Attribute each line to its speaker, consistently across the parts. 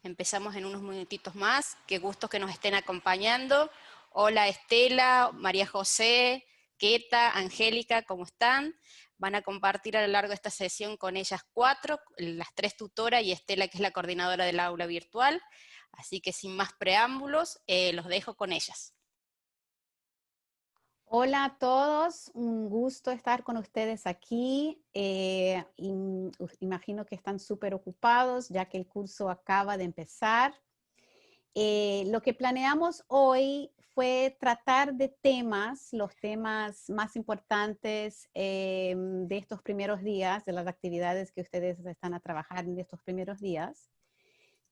Speaker 1: Empezamos en unos minutitos más. Qué gusto que nos estén acompañando. Hola Estela, María José, Queta, Angélica, ¿cómo están? Van a compartir a lo largo de esta sesión con ellas cuatro, las tres tutoras y Estela, que es la coordinadora del aula virtual. Así que sin más preámbulos, los dejo con ellas.
Speaker 2: Hola a todos, un gusto estar con ustedes aquí. Imagino que están súper ocupados ya que el curso acaba de empezar. Lo que planeamos hoy fue tratar de temas, los temas más importantes de estos primeros días, de las actividades que ustedes están a trabajar en estos primeros días.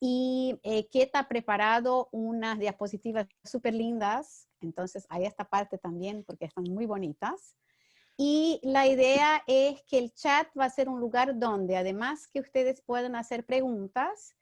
Speaker 2: Y Keta ha preparado unas diapositivas súper lindas, entonces hay esta parte también porque están muy bonitas. Y la idea es que el chat va a ser un lugar donde además que ustedes puedan hacer preguntas,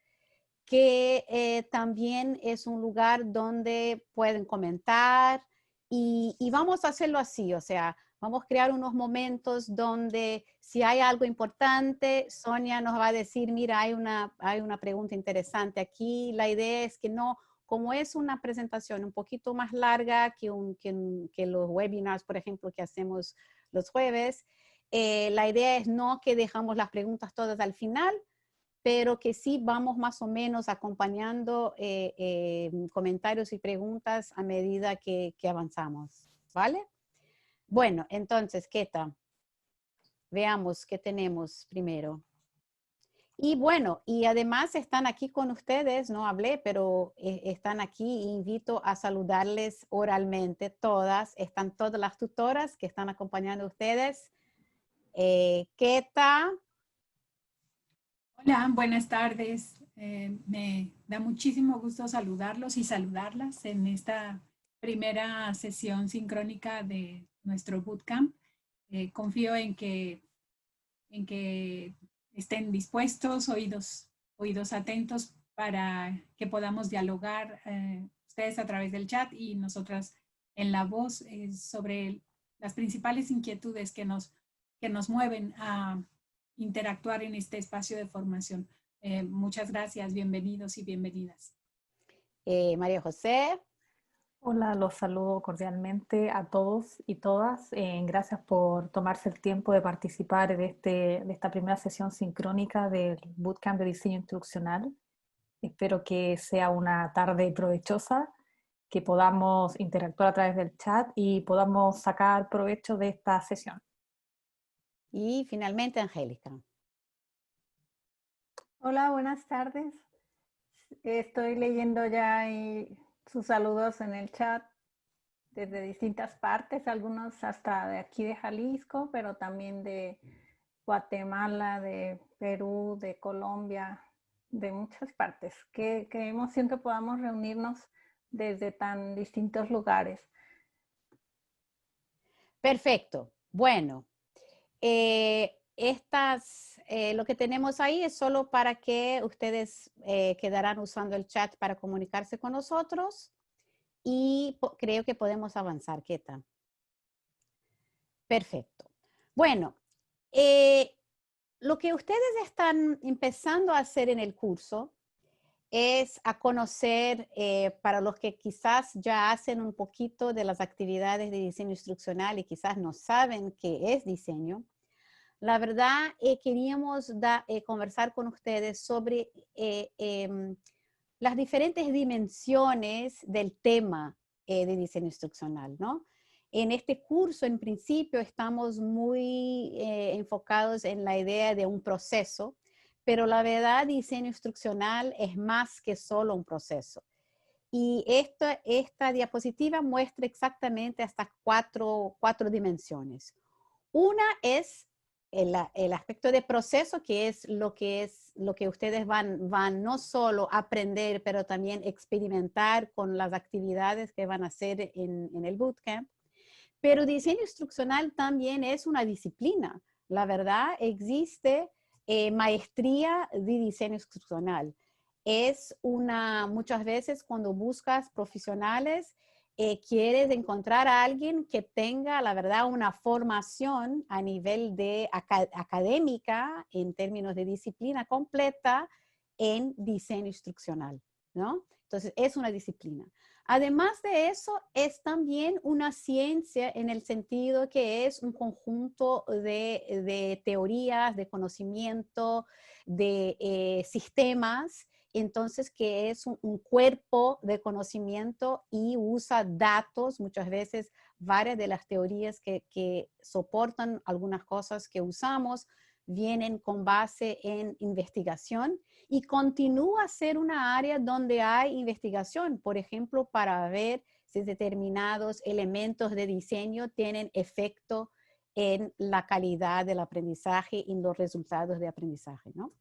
Speaker 2: que también es un lugar donde pueden comentar y vamos a hacerlo así, o sea, vamos a crear unos momentos donde si hay algo importante, Sonia nos va a decir, mira, hay una pregunta interesante aquí. La idea es que no, como es una presentación un poquito más larga que los webinars, por ejemplo, que hacemos los jueves, la idea es no que dejamos las preguntas todas al final, pero que sí vamos más o menos acompañando comentarios y preguntas a medida que avanzamos, ¿vale? Bueno, entonces, Keta, veamos qué tenemos primero. Y bueno, y además están aquí con ustedes, no hablé, pero están aquí, invito a saludarles oralmente todas, están todas las tutoras que están acompañando a ustedes. Keta.
Speaker 3: Hola, buenas tardes. Me da muchísimo gusto saludarlos y saludarlas en esta primera sesión sincrónica de nuestro bootcamp. Confío en que estén dispuestos, oídos atentos para que podamos dialogar ustedes a través del chat y nosotras en la voz sobre las principales inquietudes que nos mueven a interactuar en este espacio de formación. Muchas gracias, bienvenidos y bienvenidas.
Speaker 2: María José.
Speaker 4: Hola, los saludo cordialmente a todos y todas. Gracias por tomarse el tiempo de participar de esta primera sesión sincrónica del Bootcamp de Diseño Instruccional. Espero que sea una tarde provechosa, que podamos interactuar a través del chat y podamos sacar provecho de esta sesión.
Speaker 2: Y finalmente, Angélica.
Speaker 5: Hola, buenas tardes. Estoy leyendo ya sus saludos en el chat desde distintas partes, algunos hasta de aquí de Jalisco, pero también de Guatemala, de Perú, de Colombia, de muchas partes. Qué emoción que podamos reunirnos desde tan distintos lugares.
Speaker 2: Perfecto. Bueno, lo que tenemos ahí es solo para que ustedes quedarán usando el chat para comunicarse con nosotros y creo que podemos avanzar. ¿Qué tal? Perfecto. Bueno, lo que ustedes están empezando a hacer en el curso es a conocer, para los que quizás ya hacen un poquito de las actividades de diseño instruccional y quizás no saben qué es diseño, la verdad queríamos conversar con ustedes sobre las diferentes dimensiones del tema de diseño instruccional, ¿no? En este curso, en principio, estamos muy enfocados en la idea de un proceso, pero la verdad, diseño instruccional es más que solo un proceso. Y esta diapositiva muestra exactamente estas cuatro dimensiones. Una es el aspecto de proceso, que es lo que ustedes van no solo a aprender, pero también experimentar con las actividades que van a hacer en el bootcamp. Pero diseño instruccional también es una disciplina. La verdad, existe maestría de diseño instruccional. Muchas veces cuando buscas profesionales, quieres encontrar a alguien que tenga, la verdad, una formación a nivel de académica, en términos de disciplina completa, en diseño instruccional, ¿no? Entonces, es una disciplina. Además de eso, es también una ciencia en el sentido que es un conjunto de teorías, de conocimiento, de sistemas, entonces que es un cuerpo de conocimiento y usa datos, muchas veces varias de las teorías que soportan algunas cosas que usamos vienen con base en investigación y continúa a ser una área donde hay investigación, por ejemplo, para ver si determinados elementos de diseño tienen efecto en la calidad del aprendizaje y en los resultados de aprendizaje, ¿no?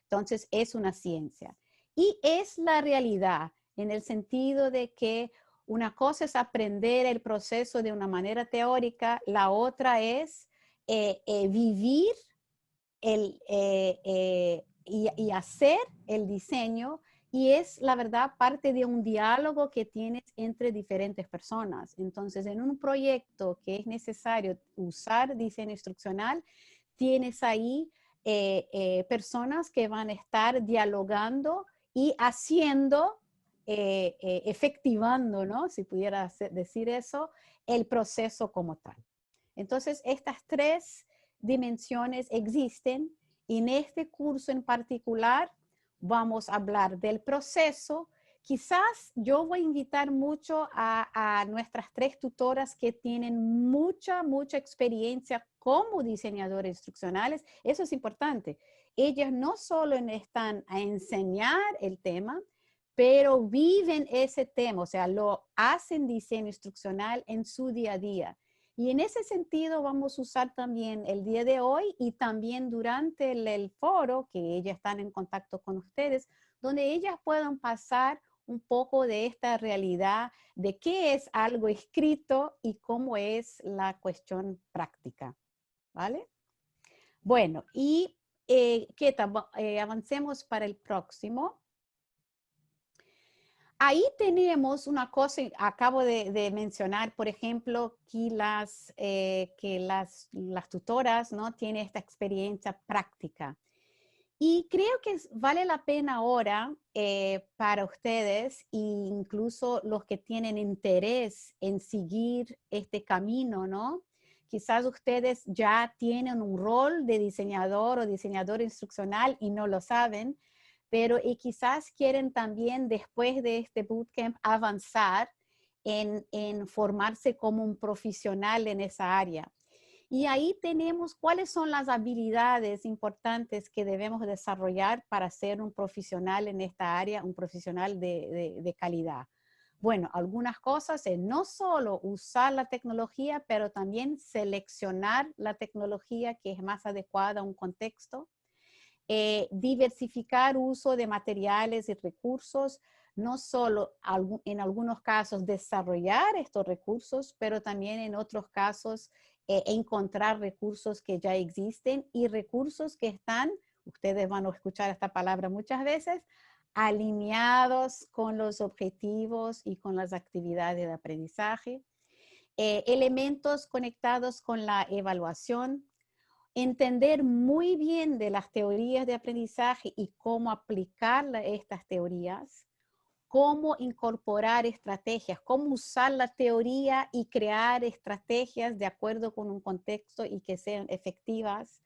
Speaker 2: Entonces, es una ciencia. Y es la realidad en el sentido de que una cosa es aprender el proceso de una manera teórica, la otra es vivir y hacer el diseño, y es la verdad parte de un diálogo que tienes entre diferentes personas. Entonces, en un proyecto que es necesario usar diseño instruccional, tienes ahí personas que van a estar dialogando y haciendo, efectivando, ¿no? Si pudiera decir eso, el proceso como tal. Entonces, estas tres dimensiones existen y en este curso en particular vamos a hablar del proceso. Quizás yo voy a invitar mucho a nuestras tres tutoras que tienen mucha experiencia como diseñadoras instruccionales. Eso es importante. Ellas no solo están a enseñar el tema, pero viven ese tema, o sea, lo hacen diseño instruccional en su día a día. Y en ese sentido vamos a usar también el día de hoy y también durante el foro, que ellas están en contacto con ustedes, donde ellas puedan pasar un poco de esta realidad de qué es algo escrito y cómo es la cuestión práctica, ¿vale? Bueno, y avancemos para el próximo. Ahí tenemos una cosa, acabo de mencionar, por ejemplo, que las tutoras, ¿no?, tienen esta experiencia práctica. Y creo que vale la pena ahora para ustedes, e incluso los que tienen interés en seguir este camino, ¿no? Quizás ustedes ya tienen un rol de diseñador o diseñador instruccional y no lo saben, pero y quizás quieren también después de este bootcamp avanzar en formarse como un profesional en esa área. Y ahí tenemos cuáles son las habilidades importantes que debemos desarrollar para ser un profesional en esta área, un profesional de calidad. Bueno, algunas cosas es no solo usar la tecnología, pero también seleccionar la tecnología que es más adecuada a un contexto. Diversificar uso de materiales y recursos, no solo en algunos casos desarrollar estos recursos, pero también en otros casos encontrar recursos que ya existen y recursos que están, ustedes van a escuchar esta palabra muchas veces, alineados con los objetivos y con las actividades de aprendizaje. Elementos conectados con la evaluación, entender muy bien de las teorías de aprendizaje y cómo aplicar estas teorías, cómo incorporar estrategias, cómo usar la teoría y crear estrategias de acuerdo con un contexto y que sean efectivas,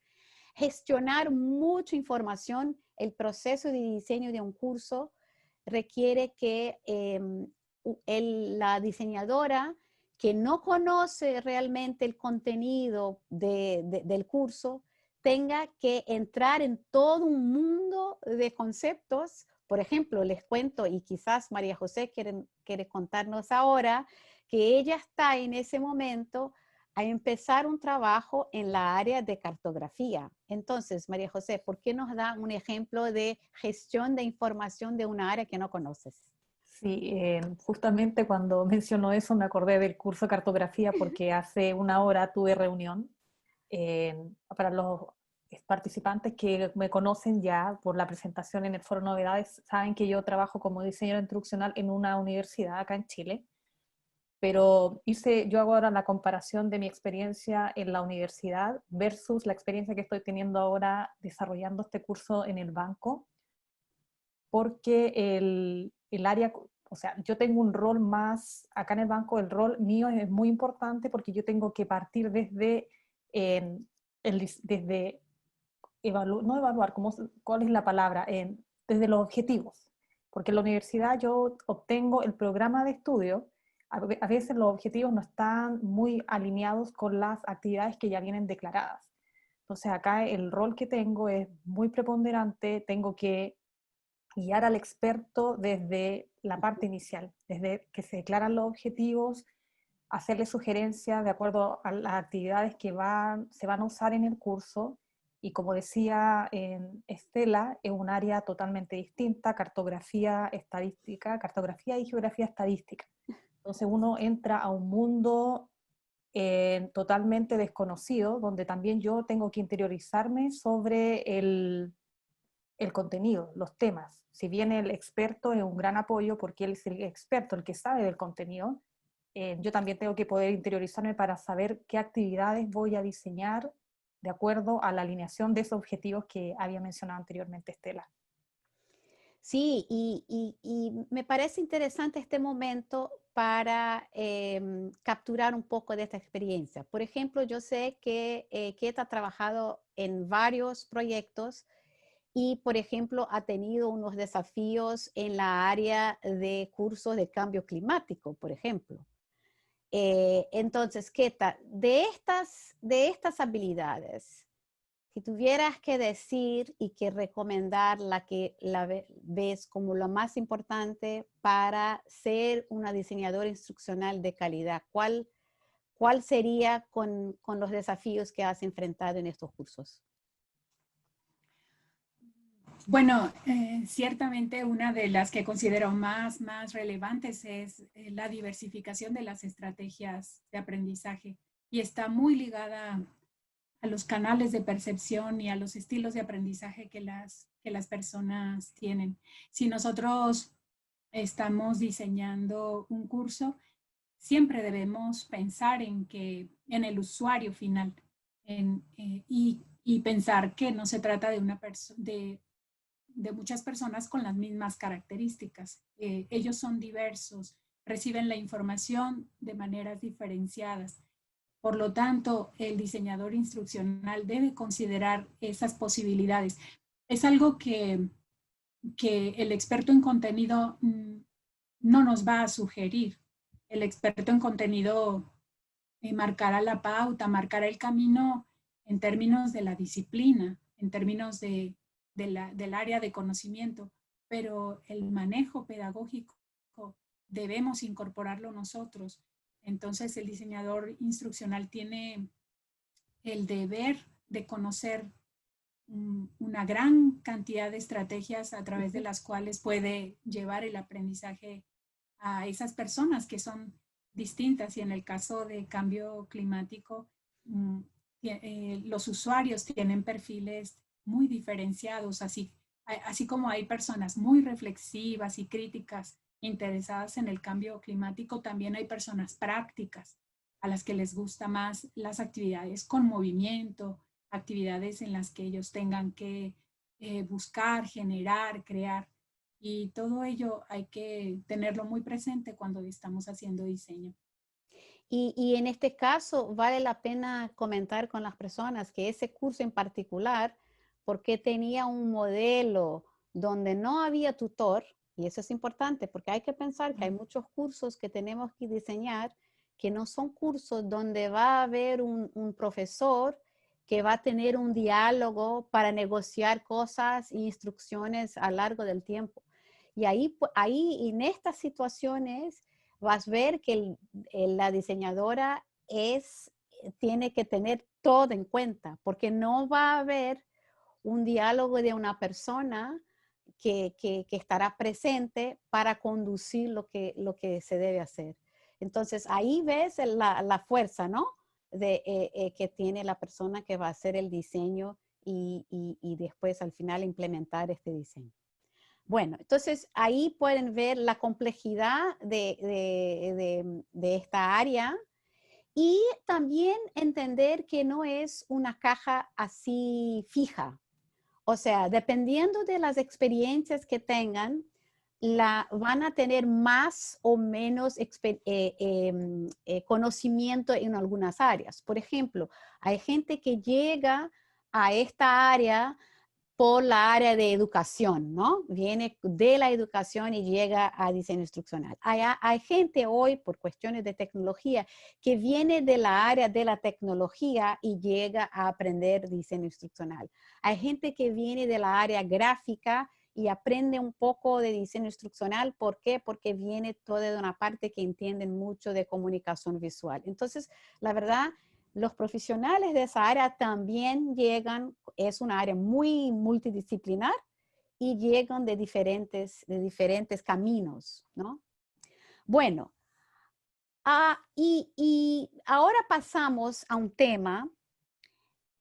Speaker 2: gestionar mucha información. El proceso de diseño de un curso requiere que la diseñadora que no conoce realmente el contenido del curso, tenga que entrar en todo un mundo de conceptos. Por ejemplo, les cuento, y quizás María José quiere contarnos ahora, que ella está en ese momento a empezar un trabajo en la área de cartografía. Entonces, María José, ¿por qué nos da un ejemplo de gestión de información de una área que no conoces?
Speaker 4: Sí, justamente cuando mencionó eso me acordé del curso de cartografía porque hace una hora tuve reunión. Para los participantes que me conocen ya por la presentación en el Foro Novedades, saben que yo trabajo como diseñadora instruccional en una universidad acá en Chile, pero yo hago ahora la comparación de mi experiencia en la universidad versus la experiencia que estoy teniendo ahora desarrollando este curso en el banco. porque el área, o sea, yo tengo un rol más, acá en el banco el rol mío es muy importante porque yo tengo que partir desde, desde no evaluar, ¿cuál es la palabra? Desde los objetivos, porque en la universidad yo obtengo el programa de estudio, a veces los objetivos no están muy alineados con las actividades que ya vienen declaradas. Entonces acá el rol que tengo es muy preponderante, tengo que guiar al experto desde la parte inicial, desde que se declaran los objetivos, hacerle sugerencias de acuerdo a las actividades que se van a usar en el curso. Y como decía Estela, es un área totalmente distinta, cartografía estadística, cartografía y geografía estadística. Entonces uno entra a un mundo totalmente desconocido, donde también yo tengo que interiorizarme sobre el contenido, los temas. Si bien el experto es un gran apoyo porque él es el experto, el que sabe del contenido, yo también tengo que poder interiorizarme para saber qué actividades voy a diseñar de acuerdo a la alineación de esos objetivos que había mencionado anteriormente Estela.
Speaker 2: Sí, y me parece interesante este momento para capturar un poco de esta experiencia. Por ejemplo, yo sé que Keta ha trabajado en varios proyectos y, por ejemplo, ha tenido unos desafíos en la área de cursos de cambio climático, por ejemplo. Entonces, Keta, de estas habilidades, si tuvieras que decir y que recomendar la que ves como lo más importante para ser una diseñadora instruccional de calidad, ¿cuál sería con los desafíos que has enfrentado en estos cursos?
Speaker 3: Bueno, ciertamente una de las que considero más relevantes es la diversificación de las estrategias de aprendizaje y está muy ligada a los canales de percepción y a los estilos de aprendizaje que las personas tienen. Si nosotros estamos diseñando un curso, siempre debemos pensar en el usuario final y pensar que no se trata de muchas personas con las mismas características. Ellos son diversos, reciben la información de maneras diferenciadas. Por lo tanto, el diseñador instruccional debe considerar esas posibilidades. Es algo que el experto en contenido no nos va a sugerir. El experto en contenido marcará la pauta, marcará el camino en términos de la disciplina, en términos del área de conocimiento, pero el manejo pedagógico debemos incorporarlo nosotros. Entonces, el diseñador instruccional tiene el deber de conocer una gran cantidad de estrategias a través de las cuales puede llevar el aprendizaje a esas personas que son distintas. Y en el caso de cambio climático, los usuarios tienen perfiles muy diferenciados, así como hay personas muy reflexivas y críticas interesadas en el cambio climático, también hay personas prácticas a las que les gusta más las actividades con movimiento, actividades en las que ellos tengan que buscar, generar, crear. Y todo ello hay que tenerlo muy presente cuando estamos haciendo diseño.
Speaker 2: Y en este caso vale la pena comentar con las personas que ese curso en particular, porque tenía un modelo donde no había tutor, y eso es importante porque hay que pensar que hay muchos cursos que tenemos que diseñar que no son cursos donde va a haber un profesor que va a tener un diálogo para negociar cosas e instrucciones a lo largo del tiempo. Y ahí en estas situaciones vas a ver que la diseñadora tiene que tener todo en cuenta, porque no va a haber un diálogo de una persona que estará presente para conducir lo que se debe hacer. Entonces, ahí ves la fuerza, ¿no? Que tiene la persona que va a hacer el diseño y después al final implementar este diseño. Bueno, entonces ahí pueden ver la complejidad de esta área y también entender que no es una caja así fija. O sea, dependiendo de las experiencias que tengan, van a tener más o menos conocimiento en algunas áreas. Por ejemplo, hay gente que llega a esta área por la área de educación, ¿no? Viene de la educación y llega a diseño instruccional. Hay gente hoy, por cuestiones de tecnología, que viene de la área de la tecnología y llega a aprender diseño instruccional. Hay gente que viene de la área gráfica y aprende un poco de diseño instruccional. ¿Por qué? Porque viene toda de una parte que entienden mucho de comunicación visual. Entonces, la verdad, los profesionales de esa área también llegan, es una área muy multidisciplinar y llegan de diferentes caminos, ¿no? Bueno, y ahora pasamos a un tema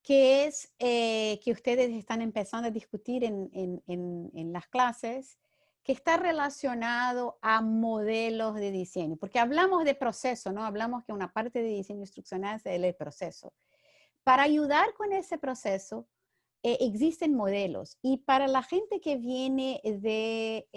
Speaker 2: que es que ustedes están empezando a discutir en las clases, que está relacionado a modelos de diseño, porque hablamos de proceso, ¿no? Hablamos que una parte de diseño instruccional es el proceso. Para ayudar con ese proceso, existen modelos, y para la gente que viene de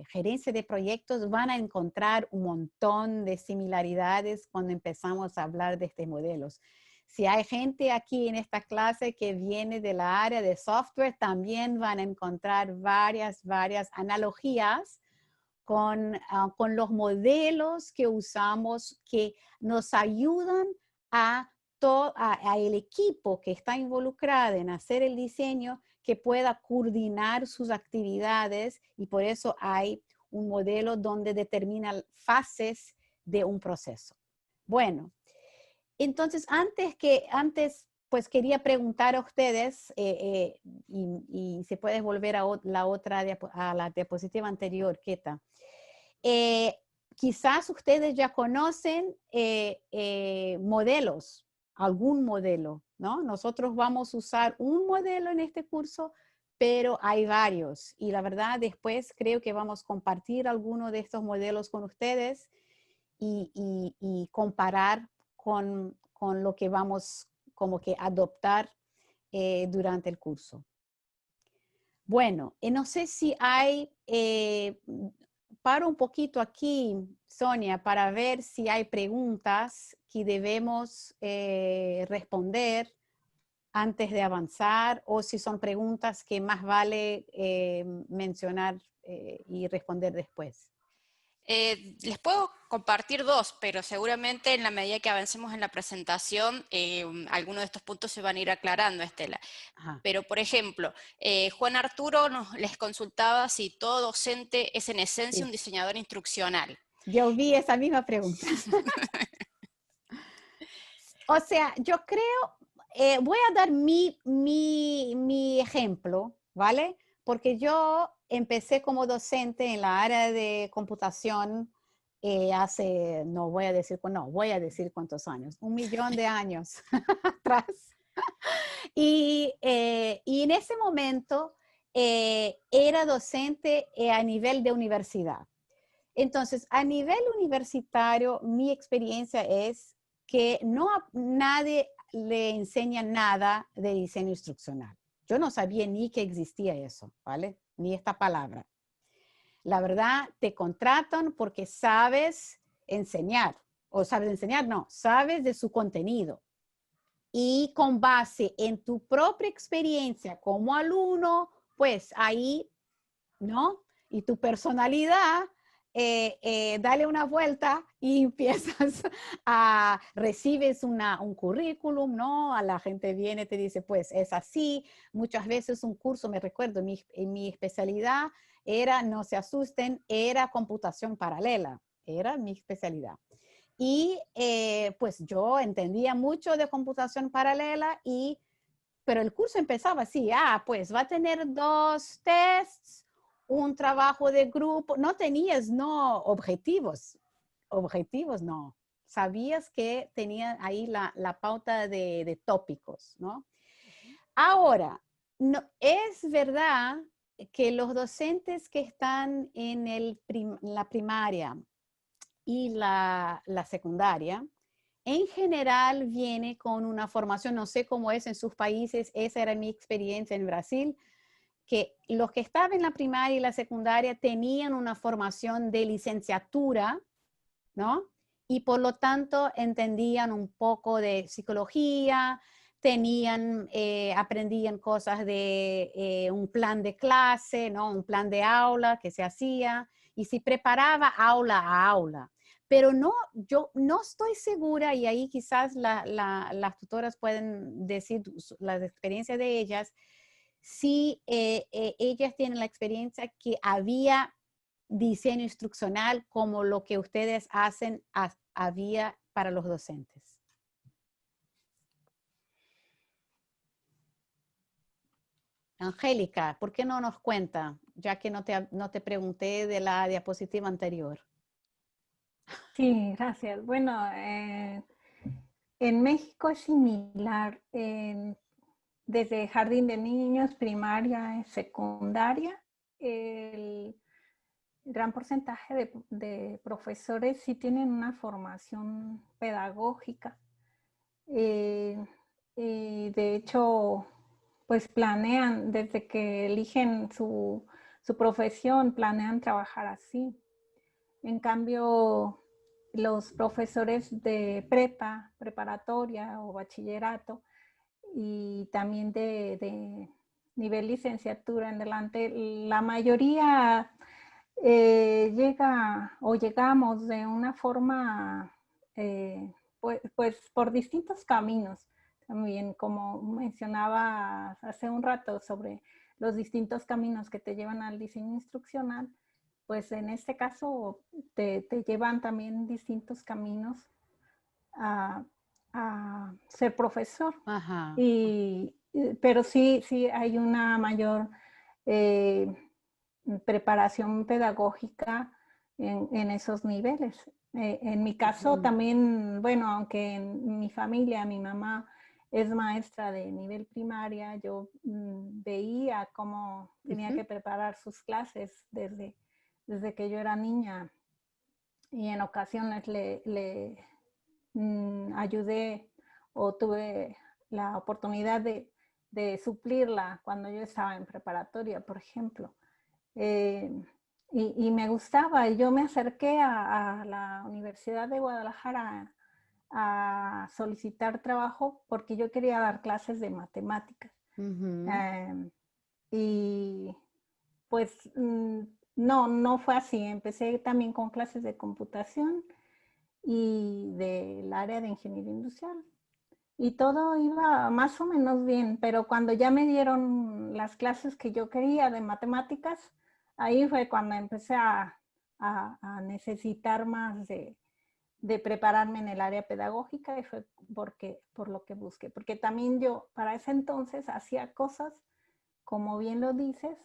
Speaker 2: gerencia de proyectos van a encontrar un montón de similaridades cuando empezamos a hablar de estos modelos. Si hay gente aquí en esta clase que viene de la área de software, también van a encontrar varias analogías con los modelos que usamos, que nos ayudan a el equipo que está involucrado en hacer el diseño, que pueda coordinar sus actividades, y por eso hay un modelo donde determina fases de un proceso. Bueno, entonces pues quería preguntar a ustedes, y si puedes volver a la diapositiva anterior, Keta. Quizás ustedes ya conocen modelos, algún modelo, ¿no? Nosotros vamos a usar un modelo en este curso, pero hay varios. Y la verdad, después creo que vamos a compartir algunos de estos modelos con ustedes y comparar con lo que vamos como que adoptar durante el curso. Bueno, no sé si hay... paro un poquito aquí, Sonia, para ver si hay preguntas que debemos responder antes de avanzar, o si son preguntas que más vale mencionar y responder después.
Speaker 1: Les puedo compartir dos, pero seguramente en la medida que avancemos en la presentación, algunos de estos puntos se van a ir aclarando, Estela.
Speaker 2: Ajá.
Speaker 1: Pero, por ejemplo, Juan Arturo les consultaba si todo docente es en esencia
Speaker 2: Sí.
Speaker 1: un diseñador instruccional.
Speaker 2: Yo vi esa misma pregunta. O sea, yo creo, voy a dar mi ejemplo, ¿vale? Porque yo empecé como docente en la área de computación hace, voy a decir cuántos años, 1.000.000 de años atrás. Y en ese momento era docente a nivel de universidad. Entonces, a nivel universitario, mi experiencia es que nadie le enseña nada de diseño instruccional. Yo no sabía ni que existía eso, ¿vale? Ni esta palabra. La verdad, te contratan porque sabes enseñar, o sabes enseñar, no, sabes de su contenido. Y con base en tu propia experiencia como alumno, pues ahí, ¿no? Y tu personalidad, dale una vuelta y empiezas recibes un currículum, ¿no? A la gente viene, te dice, pues es así. Muchas veces un curso, me recuerdo, en mi especialidad era, no se asusten, era computación paralela, era mi especialidad. Y pues yo entendía mucho de computación paralela, pero el curso empezaba así, pues va a tener 2 tests, un trabajo de grupo, no tenías, objetivos no, sabías que tenían ahí la pauta de tópicos, ¿no? Ahora, no, es verdad que los docentes que están en la primaria y la secundaria en general viene con una formación, no sé cómo es en sus países, esa era mi experiencia en Brasil, que los que estaban en la primaria y la secundaria tenían una formación de licenciatura, ¿no? Y por lo tanto entendían un poco de psicología, aprendían cosas de un plan de clase, ¿no? Un plan de aula que se hacía y se preparaba aula a aula. Pero no, yo no estoy segura, y ahí quizás las tutoras pueden decir las experiencias de ellas, si ellas tienen la experiencia que había diseño instruccional como lo que ustedes hacen había para los docentes. Angélica, ¿por qué no nos cuenta? Ya que no te pregunté de la diapositiva anterior.
Speaker 5: Sí, gracias. Bueno, en México es similar. Desde jardín de niños, primaria, secundaria, el gran porcentaje de profesores sí tienen una formación pedagógica. Y de hecho, pues planean, desde que eligen su profesión, planean trabajar así. En cambio, los profesores de preparatoria o bachillerato, y también de nivel licenciatura en adelante, la mayoría llegamos de una forma, pues por distintos caminos. También, como mencionaba hace un rato sobre los distintos caminos que te llevan al diseño instruccional, pues en este caso te llevan también distintos caminos a ser profesor.
Speaker 2: Ajá.
Speaker 5: Pero sí hay una mayor preparación pedagógica en esos niveles. En mi caso también, bueno, aunque en mi familia, mi mamá es maestra de nivel primaria, yo veía cómo tenía que preparar sus clases desde que yo era niña, y en ocasiones le ayudé o tuve la oportunidad de suplirla cuando yo estaba en preparatoria, por ejemplo. Y me gustaba. Yo me acerqué a la Universidad de Guadalajara a solicitar trabajo porque yo quería dar clases de matemáticas. Y pues no fue así. Empecé también con clases de computación y del área de ingeniería industrial. Y todo iba más o menos bien, pero cuando ya me dieron las clases que yo quería de matemáticas, ahí fue cuando empecé a necesitar más de prepararme en el área pedagógica, y fue por lo que busqué. Porque también yo para ese entonces hacía cosas, como bien lo dices,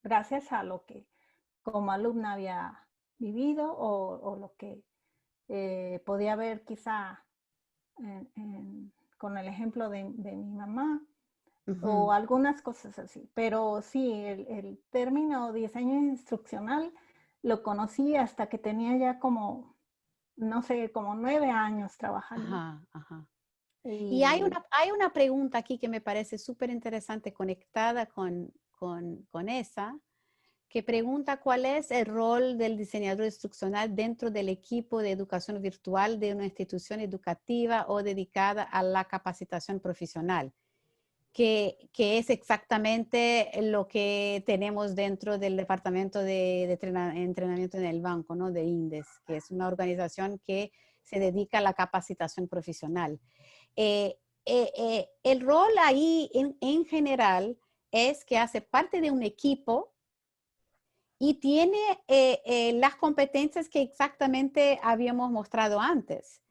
Speaker 5: gracias a lo que como alumna había vivido o lo que podía ver quizá con el ejemplo de mi mamá, o algunas cosas así. Pero sí, el término diseño instruccional lo conocí hasta que tenía ya como, no sé, como 9 años trabajando.
Speaker 2: Ajá. Y hay una pregunta aquí que me parece súper interesante, conectada con esa, que pregunta cuál es el rol del diseñador instruccional dentro del equipo de educación virtual de una institución educativa o dedicada a la capacitación profesional, que es exactamente lo que tenemos dentro del departamento de entrenamiento en el banco, ¿no? De INDES, que es una organización que se dedica a la capacitación profesional. El rol ahí en general es que hace parte de un equipo y tiene las competencias que exactamente habíamos mostrado antes.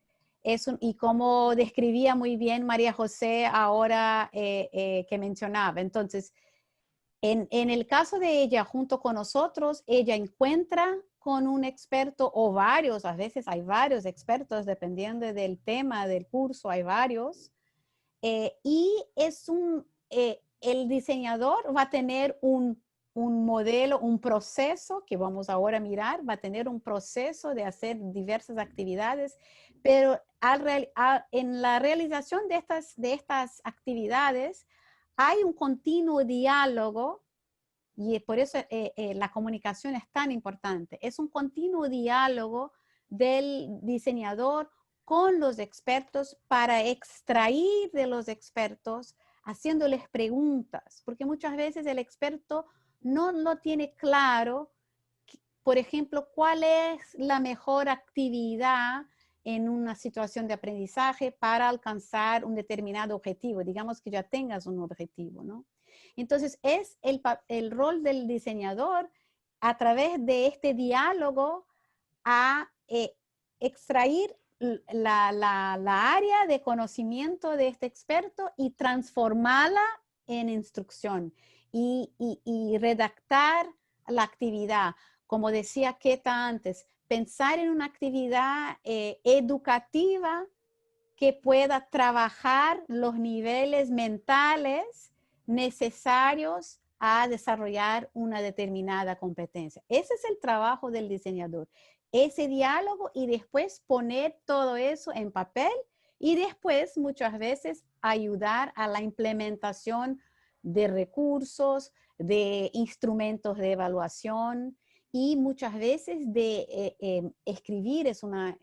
Speaker 2: Y como describía muy bien María José ahora que mencionaba. Entonces, en el caso de ella, junto con nosotros, ella encuentra con un experto o varios, a veces hay varios expertos, dependiendo del tema del curso, hay varios. Y el diseñador va a tener un un modelo, un proceso que vamos ahora a mirar, va a tener un proceso de hacer diversas actividades, pero en la realización de estas actividades hay un continuo diálogo, y por eso la comunicación es tan importante. Es un continuo diálogo del diseñador con los expertos para extraer de los expertos, haciéndoles preguntas, porque muchas veces el experto no lo tiene claro, por ejemplo, cuál es la mejor actividad en una situación de aprendizaje para alcanzar un determinado objetivo. Digamos que ya tengas un objetivo, ¿no? Entonces, es el rol del diseñador a través de este diálogo a extraer la área de conocimiento de este experto y transformarla en instrucción y redactar la actividad. Como decía Keta antes, pensar en una actividad educativa que pueda trabajar los niveles mentales necesarios a desarrollar una determinada competencia. Ese es el trabajo del diseñador, ese diálogo y después poner todo eso en papel y después muchas veces ayudar a la implementación de recursos, de instrumentos de evaluación y muchas veces de escribir es una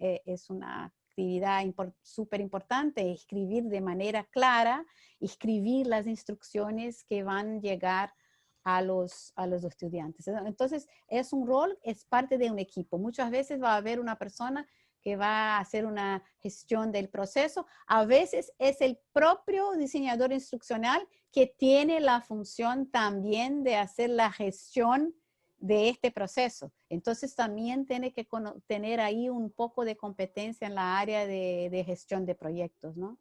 Speaker 2: actividad súper importante, escribir de manera clara, escribir las instrucciones que van a llegar a los estudiantes. Entonces, es un rol, es parte de un equipo. Muchas veces va a haber una persona que va a hacer una gestión del proceso. A veces es el propio diseñador instruccional que tiene la función también de hacer la gestión de este proceso. Entonces también tiene que tener ahí un poco de competencia en la área de gestión de proyectos, ¿no?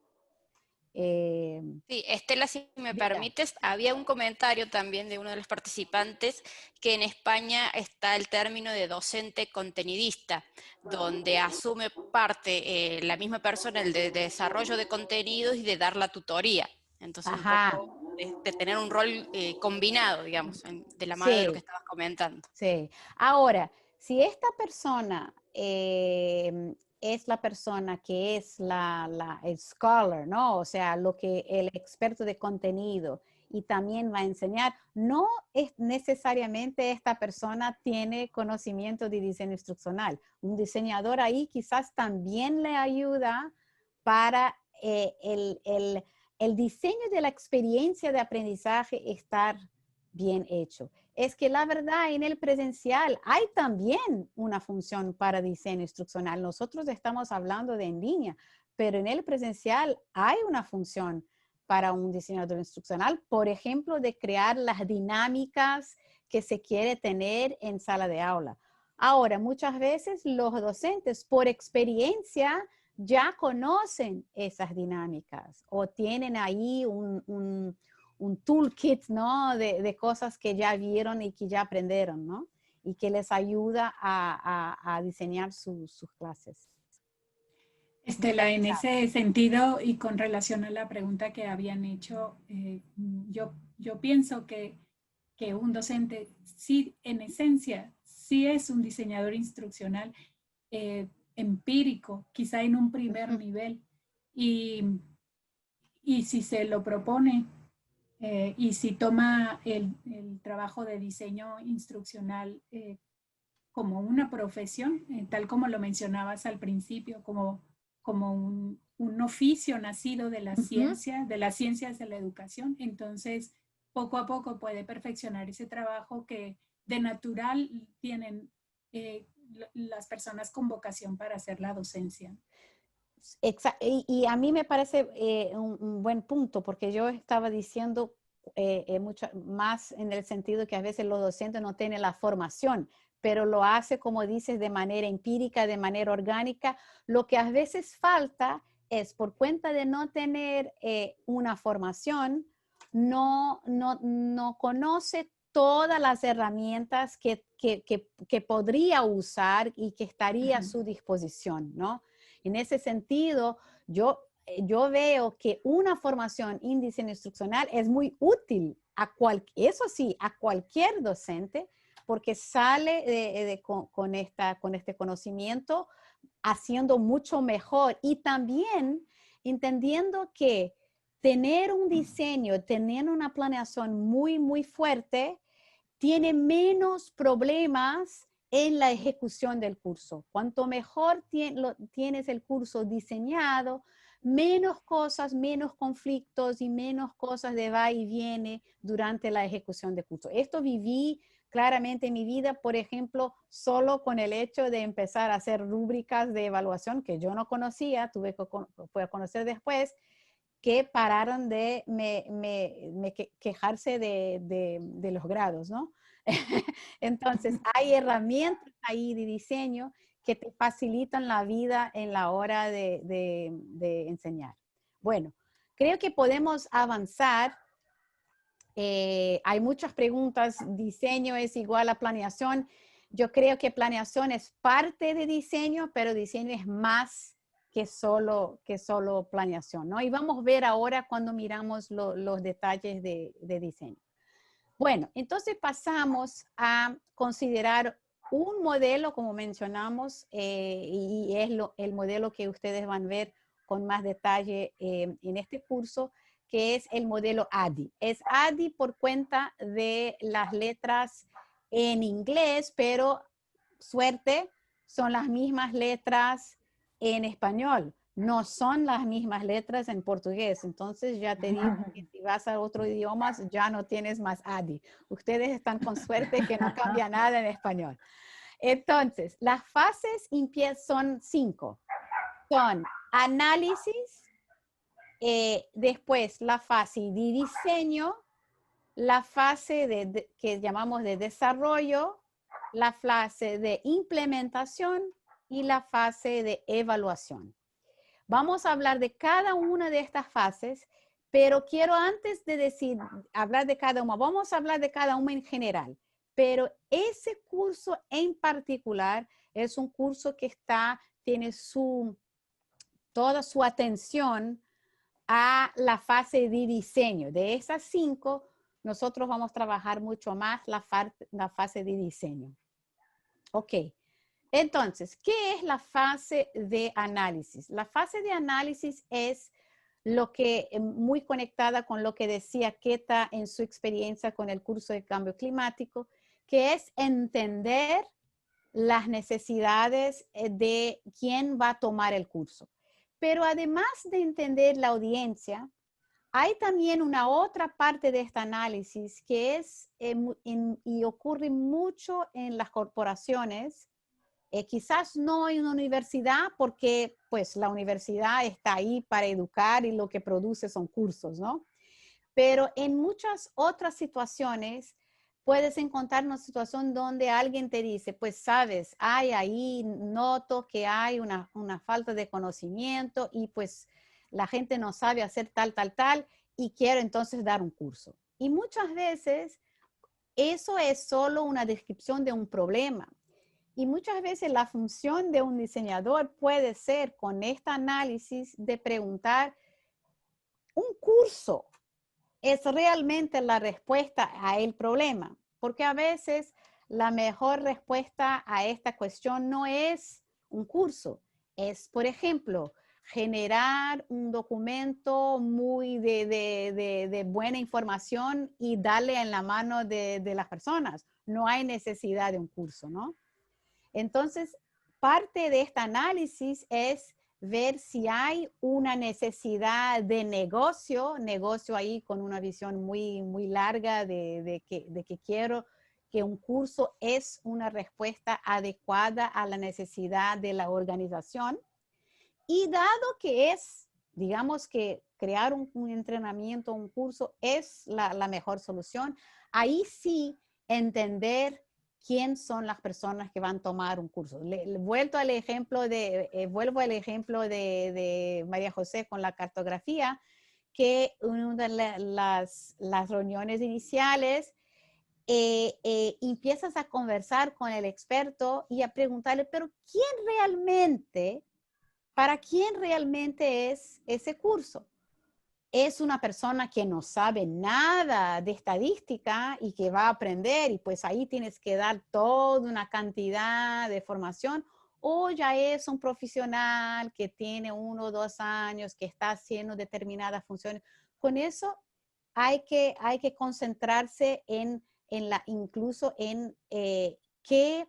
Speaker 1: Sí, Estela, si me permites, había un comentario también de uno de los participantes que en España está el término de docente contenidista, donde asume parte la misma persona el de desarrollo de contenidos y de dar la tutoría. Entonces,
Speaker 2: Ajá.
Speaker 1: un poco de tener un rol combinado, digamos, de la mano de lo que estabas comentando.
Speaker 2: Sí. Ahora, si esta persona es la persona que es el scholar, ¿no? O sea, el experto de contenido y también va a enseñar, no es necesariamente esta persona tiene conocimiento de diseño instruccional. Un diseñador ahí quizás también le ayuda para el diseño de la experiencia de aprendizaje estar bien hecho. Es que la verdad en el presencial hay también una función para diseño instruccional. Nosotros estamos hablando de en línea, pero en el presencial hay una función para un diseñador instruccional, por ejemplo, de crear las dinámicas que se quiere tener en sala de aula. Ahora, muchas veces los docentes por experiencia ya conocen esas dinámicas o tienen ahí un toolkit, ¿no? De cosas que ya vieron y que ya aprendieron, ¿no? Y que les ayuda a diseñar sus clases.
Speaker 3: Estela, en ese sentido y con relación a la pregunta que habían hecho, yo pienso que un docente sí, en esencia, sí es un diseñador instruccional empírico, quizá en un primer nivel, y si se lo propone y si toma el trabajo de diseño instruccional como una profesión, tal como lo mencionabas al principio, como un oficio nacido de la ciencia, de las ciencias de la educación. Entonces, poco a poco puede perfeccionar ese trabajo que de natural tienen las personas con vocación para hacer la docencia.
Speaker 2: Y a mí me parece un buen punto, porque yo estaba diciendo mucho más en el sentido que a veces los docentes no tienen la formación, pero lo hace, como dices, de manera empírica, de manera orgánica. Lo que a veces falta es, por cuenta de no tener una formación, no conoce todas las herramientas que podría usar y que estaría a su disposición, ¿no? En ese sentido, yo yo veo que una formación en diseño instruccional es muy útil eso sí, a cualquier docente, porque sale con este conocimiento haciendo mucho mejor y también entendiendo que tener un diseño, tener una planeación muy, muy fuerte, tiene menos problemas en la ejecución del curso. Cuanto mejor tienes el curso diseñado, menos cosas, menos conflictos y menos cosas de va y viene durante la ejecución del curso. Esto viví claramente en mi vida, por ejemplo, solo con el hecho de empezar a hacer rúbricas de evaluación que yo no conocía, fue a conocer después, que pararon de quejarse de los grados, ¿no? Entonces, hay herramientas ahí de diseño que te facilitan la vida en la hora de enseñar. Bueno, creo que podemos avanzar. Hay muchas preguntas. Diseño es igual a planeación. Yo creo que planeación es parte de diseño, pero diseño es más que solo planeación, ¿no? Y vamos a ver ahora cuando miramos los detalles de diseño. Bueno, entonces pasamos a considerar un modelo, como mencionamos, y es el modelo que ustedes van a ver con más detalle en este curso, que es el modelo ADDIE. Es ADDIE por cuenta de las letras en inglés, pero suerte, son las mismas letras en español. No son las mismas letras en portugués. Entonces ya te digo que si vas a otro idioma ya no tienes más ADDIE. Ustedes están con suerte que no cambia nada en español. Entonces, las fases son 5. Son análisis, después la fase de diseño, la fase que llamamos de desarrollo, la fase de implementación y la fase de evaluación. Vamos a hablar de cada una de estas fases, pero quiero antes de hablar de cada una, vamos a hablar de cada una en general. Pero ese curso en particular es un curso que tiene toda su atención a la fase de diseño. De esas 5, nosotros vamos a trabajar mucho más la fase de diseño. Ok. Entonces, ¿qué es la fase de análisis? La fase de análisis es muy conectada con lo que decía Keta en su experiencia con el curso de cambio climático, que es entender las necesidades de quién va a tomar el curso. Pero además de entender la audiencia, hay también una otra parte de este análisis que es, y ocurre mucho en las corporaciones, quizás no en una universidad, porque pues la universidad está ahí para educar y lo que produce son cursos, ¿no? Pero en muchas otras situaciones puedes encontrar una situación donde alguien te dice, pues sabes, noto que hay una falta de conocimiento y pues la gente no sabe hacer tal, y quiero entonces dar un curso. Y muchas veces eso es solo una descripción de un problema. Y muchas veces la función de un diseñador puede ser, con este análisis, de preguntar, ¿un curso es realmente la respuesta a el problema? Porque a veces la mejor respuesta a esta cuestión no es un curso. Es, por ejemplo, generar un documento muy de buena información y darle en la mano de las personas. No hay necesidad de un curso, ¿no? Entonces, parte de este análisis es ver si hay una necesidad de negocio ahí con una visión muy, muy larga de que quiero que un curso es una respuesta adecuada a la necesidad de la organización. Y dado que digamos que crear un entrenamiento, un curso es la mejor solución, ahí sí entender quién son las personas que van a tomar un curso. Vuelvo al ejemplo de María José con la cartografía, que en una de las reuniones iniciales empiezas a conversar con el experto y a preguntarle, pero ¿quién realmente ¿para quién realmente es ese curso? Es una persona que no sabe nada de estadística y que va a aprender y pues ahí tienes que dar toda una cantidad de formación, o ya es un profesional que tiene 1 o 2 años, que está haciendo determinadas funciones. Con eso hay que concentrarse incluso en qué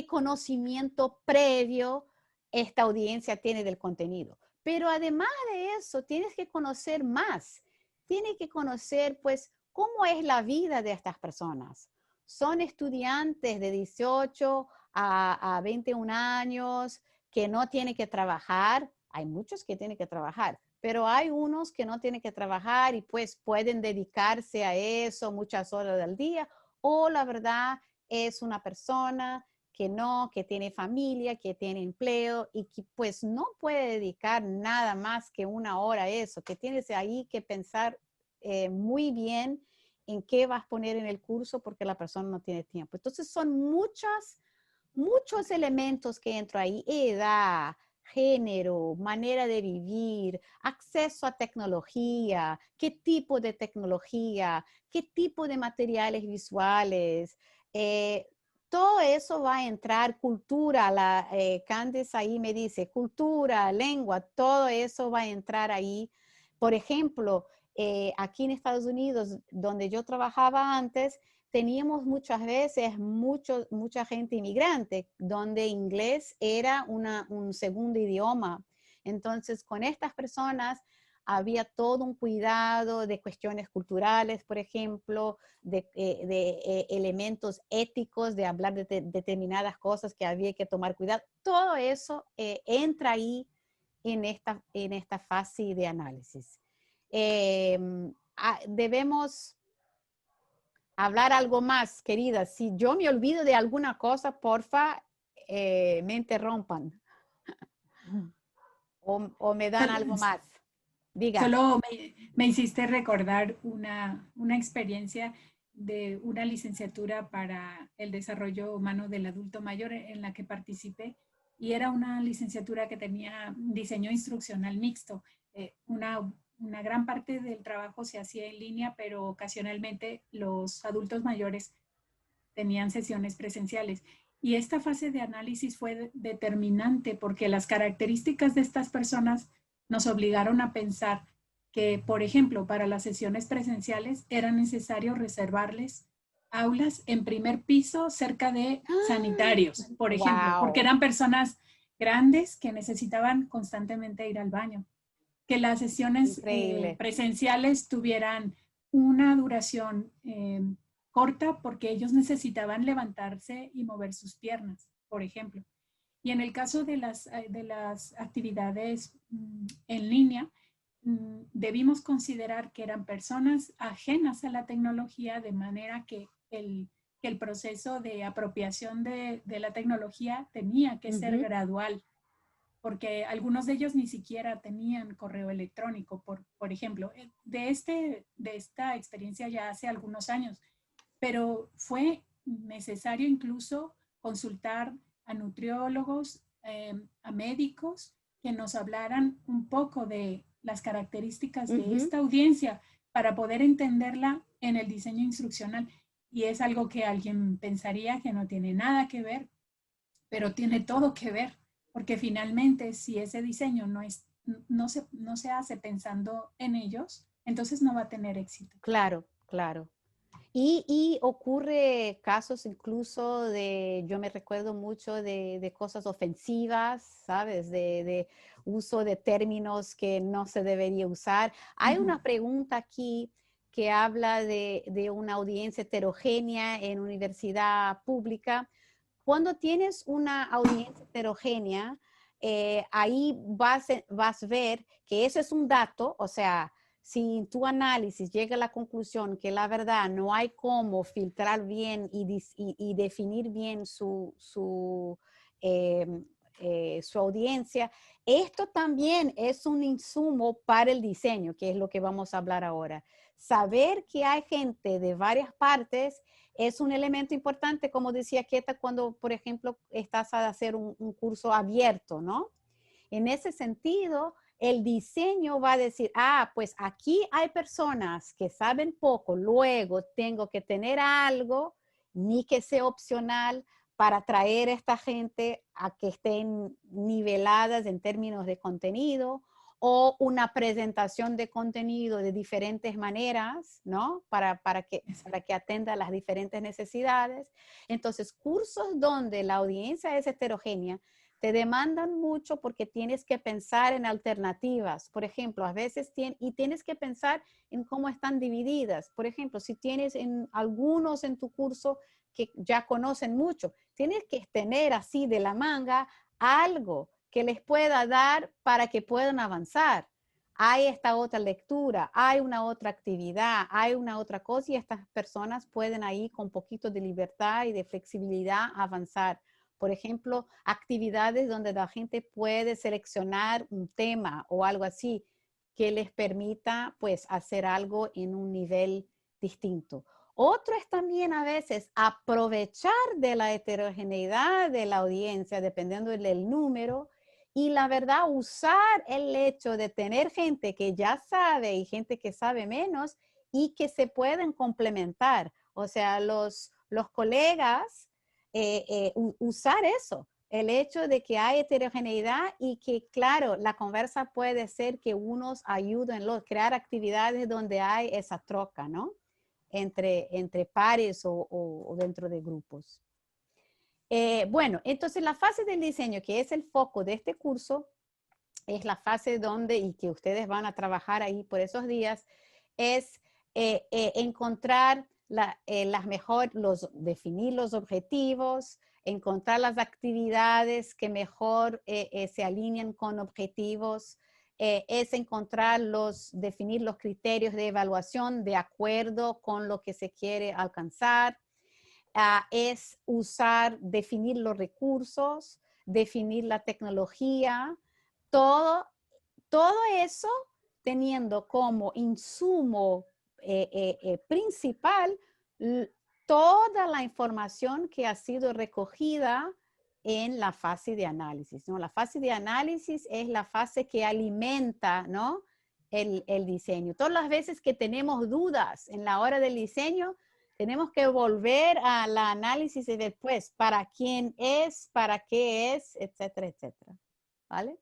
Speaker 2: conocimiento previo esta audiencia tiene del contenido. Pero además de eso, tienes que conocer más. Tienes que conocer, pues, cómo es la vida de estas personas. Son estudiantes de 18 a 21 años que no tienen que trabajar. Hay muchos que tienen que trabajar, pero hay unos que no tienen que trabajar y pues pueden dedicarse a eso muchas horas del día. O la verdad es una persona que tiene familia, que tiene empleo y que pues no puede dedicar nada más que 1 hora a eso, que tienes ahí que pensar muy bien en qué vas a poner en el curso porque la persona no tiene tiempo. Entonces son muchos elementos que entran ahí: edad, género, manera de vivir, acceso a tecnología, qué tipo de tecnología, qué tipo de materiales visuales, todo eso va a entrar, cultura, Candice ahí me dice, cultura, lengua, todo eso va a entrar ahí. Por ejemplo, aquí en Estados Unidos, donde yo trabajaba antes, teníamos muchas veces mucha gente inmigrante, donde inglés era un segundo idioma. Entonces, con estas personas había todo un cuidado de cuestiones culturales, por ejemplo, de elementos éticos, de hablar de determinadas cosas que había que tomar cuidado. Todo eso entra ahí en esta fase de análisis. Debemos hablar algo más, querida. Si yo me olvido de alguna cosa, porfa, me interrumpan o me dan algo más. Diga.
Speaker 3: Solo me hiciste recordar una experiencia de una licenciatura para el desarrollo humano del adulto mayor en la que participé, y era una licenciatura que tenía diseño instruccional mixto. Una gran parte del trabajo se hacía en línea, pero ocasionalmente los adultos mayores tenían sesiones presenciales. Y esta fase de análisis fue determinante porque las características de estas personas nos obligaron a pensar que, por ejemplo, para las sesiones presenciales era necesario reservarles aulas en primer piso cerca de sanitarios, por ejemplo,
Speaker 2: Wow.
Speaker 3: porque eran personas grandes que necesitaban constantemente ir al baño. Que las sesiones presenciales tuvieran una duración corta porque ellos necesitaban levantarse y mover sus piernas, por ejemplo. Y en el caso de las actividades en línea, debimos considerar que eran personas ajenas a la tecnología, de manera que el proceso de apropiación de la tecnología tenía que ser gradual, porque algunos de ellos ni siquiera tenían correo electrónico, por ejemplo. De esta experiencia ya hace algunos años, pero fue necesario incluso consultar a nutriólogos, a médicos, que nos hablaran un poco de las características de esta audiencia para poder entenderla en el diseño instruccional. Y es algo que alguien pensaría que no tiene nada que ver, pero tiene todo que ver, porque finalmente si ese diseño no se hace pensando en ellos, entonces no va a tener éxito.
Speaker 2: Claro, claro. Y ocurre casos incluso yo me recuerdo mucho de cosas ofensivas, ¿sabes? De uso de términos que no se debería usar. Hay una pregunta aquí que habla de una audiencia heterogénea en universidad pública. Cuando tienes una audiencia heterogénea, ahí vas a ver que eso es un dato, o sea, si tu análisis llega a la conclusión que la verdad no hay cómo filtrar bien y definir bien su audiencia, esto también es un insumo para el diseño, que es lo que vamos a hablar ahora. Saber que hay gente de varias partes es un elemento importante, como decía Keta, cuando, por ejemplo, estás a hacer un curso abierto, ¿no? En ese sentido, el diseño va a decir, ah, pues aquí hay personas que saben poco, luego tengo que tener algo, ni que sea opcional, para atraer a esta gente a que estén niveladas en términos de contenido, o una presentación de contenido de diferentes maneras, ¿no? Para que atienda las diferentes necesidades. Entonces, cursos donde la audiencia es heterogénea, te demandan mucho porque tienes que pensar en alternativas. Por ejemplo, a veces tienes que pensar en cómo están divididas. Por ejemplo, si tienes algunos en tu curso que ya conocen mucho, tienes que tener así de la manga algo que les pueda dar para que puedan avanzar. Hay esta otra lectura, hay una otra actividad, hay una otra cosa y estas personas pueden ahí con poquito de libertad y de flexibilidad avanzar. Por ejemplo, actividades donde la gente puede seleccionar un tema o algo así que les permita pues hacer algo en un nivel distinto. Otro es también a veces aprovechar de la heterogeneidad de la audiencia, dependiendo del número, y la verdad usar el hecho de tener gente que ya sabe y gente que sabe menos y que se pueden complementar. O sea, los colegas, usar eso, el hecho de que hay heterogeneidad y que, claro, la conversa puede ser que unos ayuden a crear actividades donde hay esa troca, ¿no? Entre pares o dentro de grupos. Bueno, entonces la fase del diseño, que es el foco de este curso, es la fase donde, y que ustedes van a trabajar ahí por esos días, es encontrar definir los objetivos, encontrar las actividades que mejor se alinean con objetivos, es definir los criterios de evaluación de acuerdo con lo que se quiere alcanzar, es definir los recursos, definir la tecnología, todo eso teniendo como insumo principal toda la información que ha sido recogida en la fase de análisis, ¿no? La fase de análisis es la fase que alimenta, ¿no? el diseño. Todas las veces que tenemos dudas en la hora del diseño, tenemos que volver al análisis y después, ¿para quién es? ¿Para qué es? Etcétera, etcétera. ¿Vale?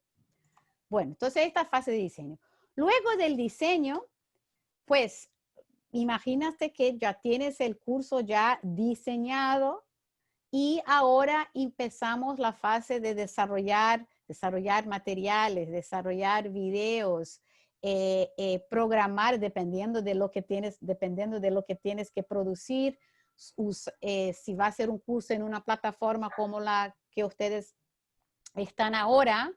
Speaker 2: Bueno, entonces esta fase de diseño. Luego del diseño, pues, imagínate que ya tienes el curso ya diseñado y ahora empezamos la fase de desarrollar materiales, desarrollar videos, programar dependiendo de lo que tienes que producir. Si va a ser un curso en una plataforma como la que ustedes están ahora,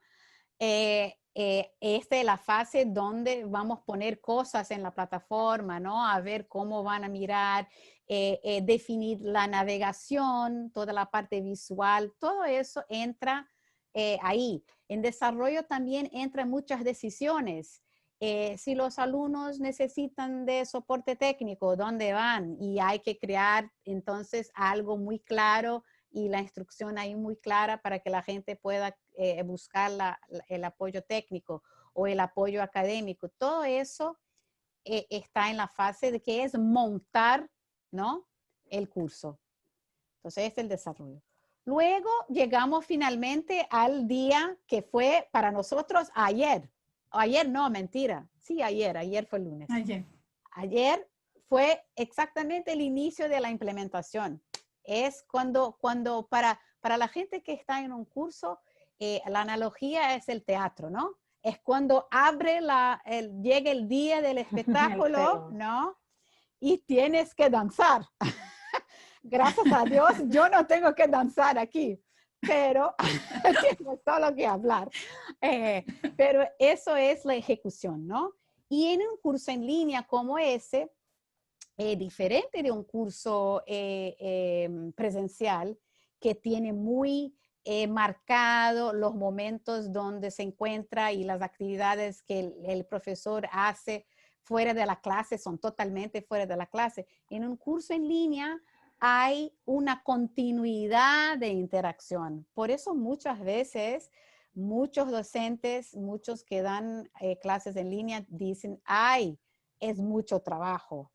Speaker 2: esta es la fase donde vamos a poner cosas en la plataforma, ¿no? A ver cómo van a mirar, definir la navegación, toda la parte visual, todo eso entra ahí. En desarrollo también entran muchas decisiones. Si los alumnos necesitan de soporte técnico, ¿dónde van? Y hay que crear entonces algo muy claro y la instrucción ahí muy clara para que la gente pueda buscar el apoyo técnico o el apoyo académico. Todo eso está en la fase de que es montar, ¿no? El curso. Entonces, es el desarrollo. Luego llegamos finalmente al día que fue para nosotros ayer. Ayer no, mentira. Sí, ayer fue el lunes. Ayer fue exactamente el inicio de la implementación. Es cuando para la gente que está en un curso, la analogía es el teatro, ¿no? Es cuando llega el día del espectáculo, ¿no? Y tienes que danzar. Gracias a Dios, yo no tengo que danzar aquí, pero tengo solo que hablar. Pero eso es la ejecución, ¿no? Y en un curso en línea como ese, diferente de un curso presencial que tiene muy marcado los momentos donde se encuentra y las actividades que el profesor hace fuera de la clase son totalmente fuera de la clase. En un curso en línea hay una continuidad de interacción. Por eso muchas veces muchos docentes, muchos que dan clases en línea dicen, ay, es mucho trabajo.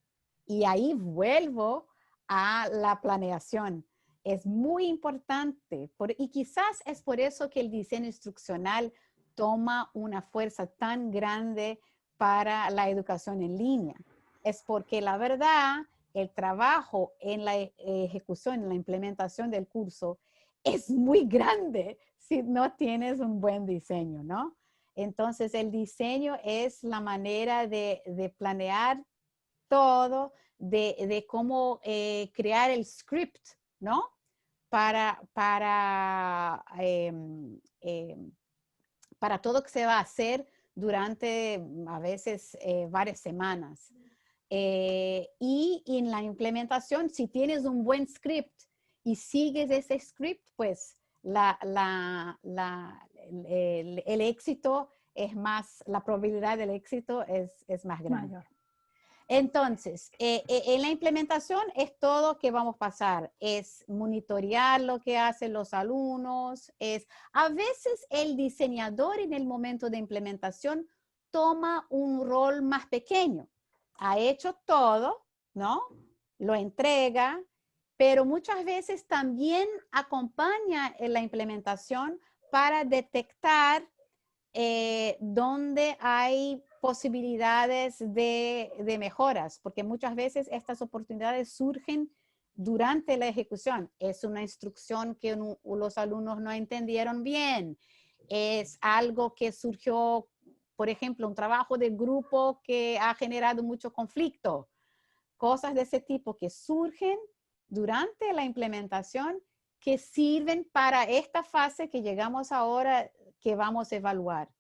Speaker 2: Y ahí vuelvo a la planeación. Es muy importante y quizás es por eso que el diseño instruccional toma una fuerza tan grande para la educación en línea. Es porque la verdad, el trabajo en la ejecución, en la implementación del curso es muy grande si no tienes un buen diseño, ¿no? Entonces, el diseño es la manera de planear todo, de cómo crear el script, ¿no? Para todo lo que se va a hacer durante a veces varias semanas. Y en la implementación, si tienes un buen script y sigues ese script, pues el éxito es más, la probabilidad del éxito es más grande.
Speaker 5: Mayor.
Speaker 2: Entonces, en la implementación es todo que vamos a pasar, es monitorear lo que hacen los alumnos, a veces el diseñador en el momento de implementación toma un rol más pequeño, ha hecho todo, ¿no? Lo entrega, pero muchas veces también acompaña en la implementación para detectar donde hay posibilidades de mejoras, porque muchas veces estas oportunidades surgen durante la ejecución. Es una instrucción que los alumnos no entendieron bien, es algo que surgió, por ejemplo, un trabajo de grupo que ha generado mucho conflicto, cosas de ese tipo que surgen durante la implementación que sirven para esta fase que llegamos ahora que vamos a evaluar.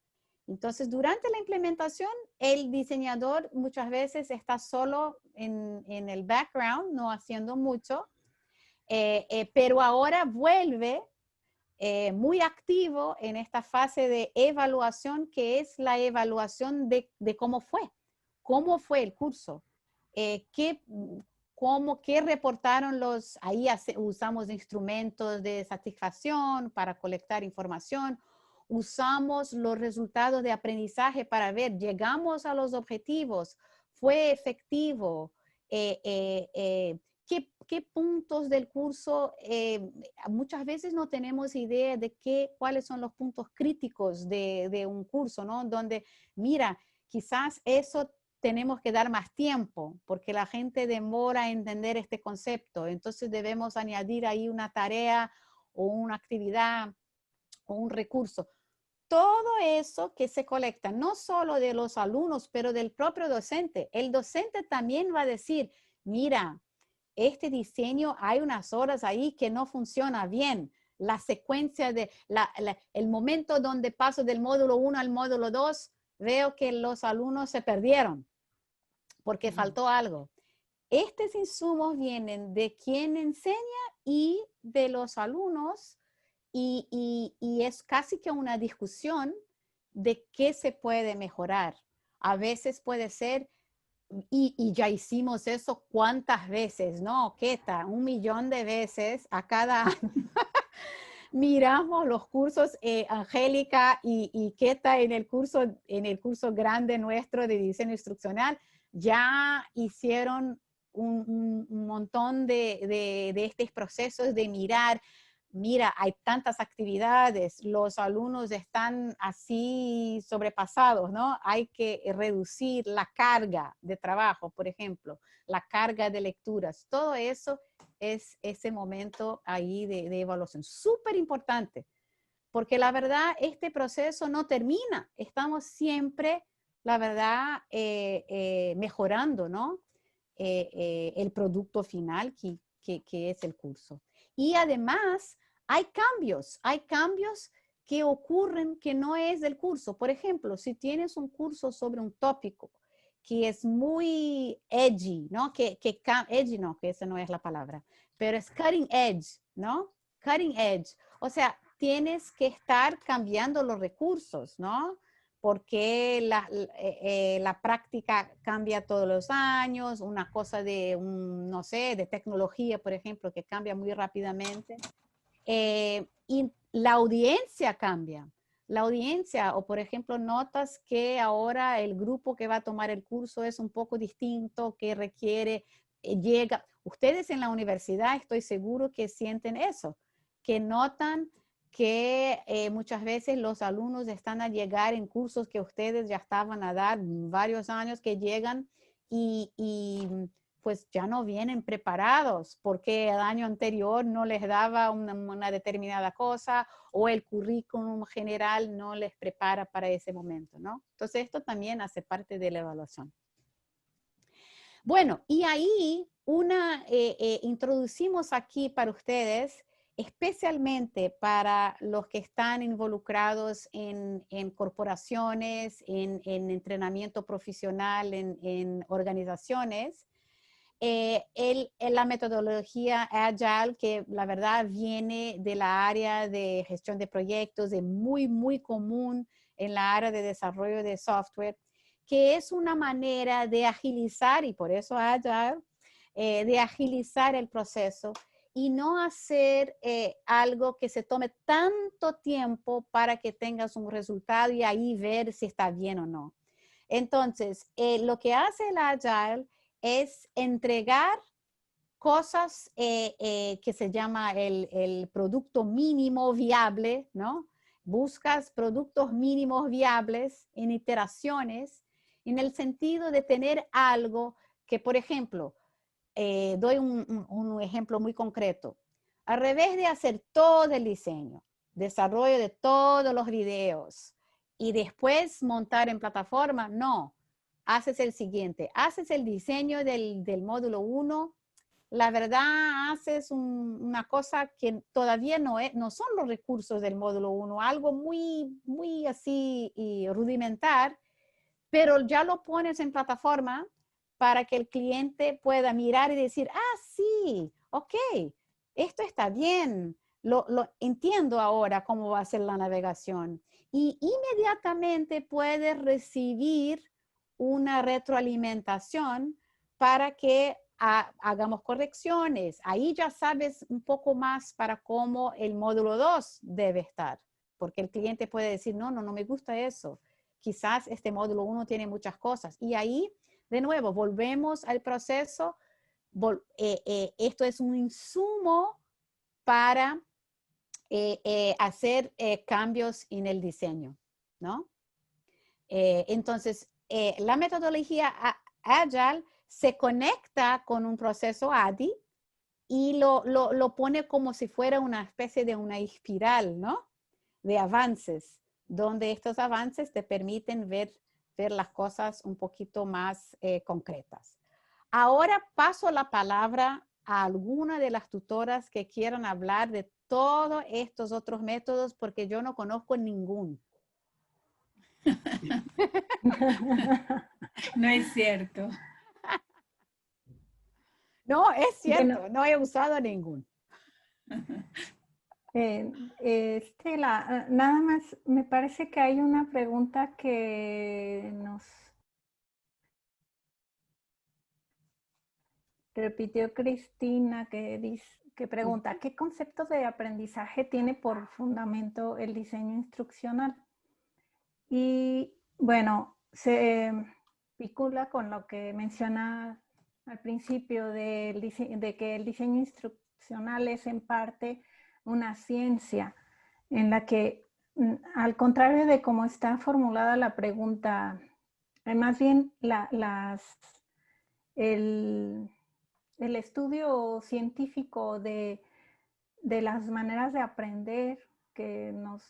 Speaker 2: Entonces, durante la implementación, el diseñador muchas veces está solo en el background, no haciendo mucho, pero ahora vuelve muy activo en esta fase de evaluación, que es la evaluación de cómo fue el curso, qué reportaron ahí usamos instrumentos de satisfacción para colectar información, usamos los resultados de aprendizaje para ver, llegamos a los objetivos, fue efectivo, ¿qué puntos del curso? Muchas veces no tenemos idea de cuáles son los puntos críticos de un curso, ¿no? Donde, mira, quizás eso tenemos que dar más tiempo porque la gente demora a entender este concepto. Entonces debemos añadir ahí una tarea o una actividad o un recurso. Todo eso que se colecta, no solo de los alumnos, pero del propio docente. El docente también va a decir, mira, este diseño hay unas horas ahí que no funciona bien. La secuencia el momento donde paso del módulo 1 al módulo 2, veo que los alumnos se perdieron porque faltó algo. Estos insumos vienen de quien enseña y de los alumnos y es casi que una discusión de qué se puede mejorar. A veces puede ser, y ya hicimos eso cuántas veces, ¿no? Keta, 1 millón de veces a cada año. Miramos los cursos, Angélica y Keta en el curso grande nuestro de diseño instruccional, ya hicieron un montón de estos procesos de mirar, mira, hay tantas actividades, los alumnos están así sobrepasados, ¿no? Hay que reducir la carga de trabajo, por ejemplo, la carga de lecturas, todo eso es ese momento ahí de evaluación. Súper importante, porque la verdad, este proceso no termina. Estamos siempre, la verdad, mejorando, ¿no? El producto final que es el curso. Y además, hay cambios que ocurren que no es del curso. Por ejemplo, si tienes un curso sobre un tópico que es muy edgy, ¿no? Edgy no, que esa no es la palabra, pero es cutting edge, ¿no? Cutting edge. O sea, tienes que estar cambiando los recursos, ¿no? Porque la práctica cambia todos los años, una cosa no sé, de tecnología, por ejemplo, que cambia muy rápidamente. Y la audiencia cambia. la audiencia, o por ejemplo notas que ahora el grupo que va a tomar el curso es un poco distinto, que requiere, llega, ustedes en la universidad estoy seguro que sienten eso, que notan que muchas veces los alumnos están a llegar en cursos que ustedes ya estaban a dar varios años, que llegan y pues ya no vienen preparados porque el año anterior no les daba una determinada cosa o el currículum general no les prepara para ese momento, ¿no? Entonces esto también hace parte de la evaluación. Bueno, y ahí introducimos aquí para ustedes, especialmente para los que están involucrados en corporaciones, en entrenamiento profesional, en organizaciones, la metodología Agile, que la verdad viene de la área de gestión de proyectos, de muy común en la área de desarrollo de software, que es una manera de agilizar, y por eso Agile, de agilizar el proceso y no hacer algo que se tome tanto tiempo para que tengas un resultado y ahí ver si está bien o no. Entonces, lo que hace el Agile es entregar cosas que se llama el producto mínimo viable, ¿no? Buscas productos mínimos viables en iteraciones, en el sentido de tener algo que, por ejemplo, doy un ejemplo muy concreto. Al revés de hacer todo el diseño, desarrollo de todos los videos y después montar en plataforma, no. Haces el siguiente, haces el diseño del módulo 1, la verdad haces una cosa que todavía no son los recursos del módulo 1, algo muy así y rudimentar, pero ya lo pones en plataforma para que el cliente pueda mirar y decir, ah, sí, ok, esto está bien, lo entiendo ahora cómo va a ser la navegación. Y inmediatamente puedes recibir una retroalimentación para que hagamos correcciones. Ahí ya sabes un poco más para cómo el módulo 2 debe estar, porque el cliente puede decir, no me gusta eso. Quizás este módulo 1 tiene muchas cosas. Y ahí, de nuevo, volvemos al proceso. Esto es un insumo para hacer cambios en el diseño, ¿no? Entonces, la metodología Agile se conecta con un proceso ADI y lo pone como si fuera una especie de una espiral, ¿no? De avances, donde estos avances te permiten ver las cosas un poquito más concretas. Ahora paso la palabra a alguna de las tutoras que quieran hablar de todos estos otros métodos, porque yo no conozco ninguno.
Speaker 3: No es cierto.
Speaker 2: No, es cierto,
Speaker 5: Bueno,
Speaker 2: no he usado ninguno.
Speaker 5: Estela, nada más me parece que hay una pregunta que nos repitió Cristina, que pregunta, ¿qué concepto de aprendizaje tiene por fundamento el diseño instruccional? Y bueno, se vincula con lo que menciona al principio de que el diseño instruccional es en parte una ciencia en la que, al contrario de cómo está formulada la pregunta, más bien el estudio científico de las maneras de aprender que nos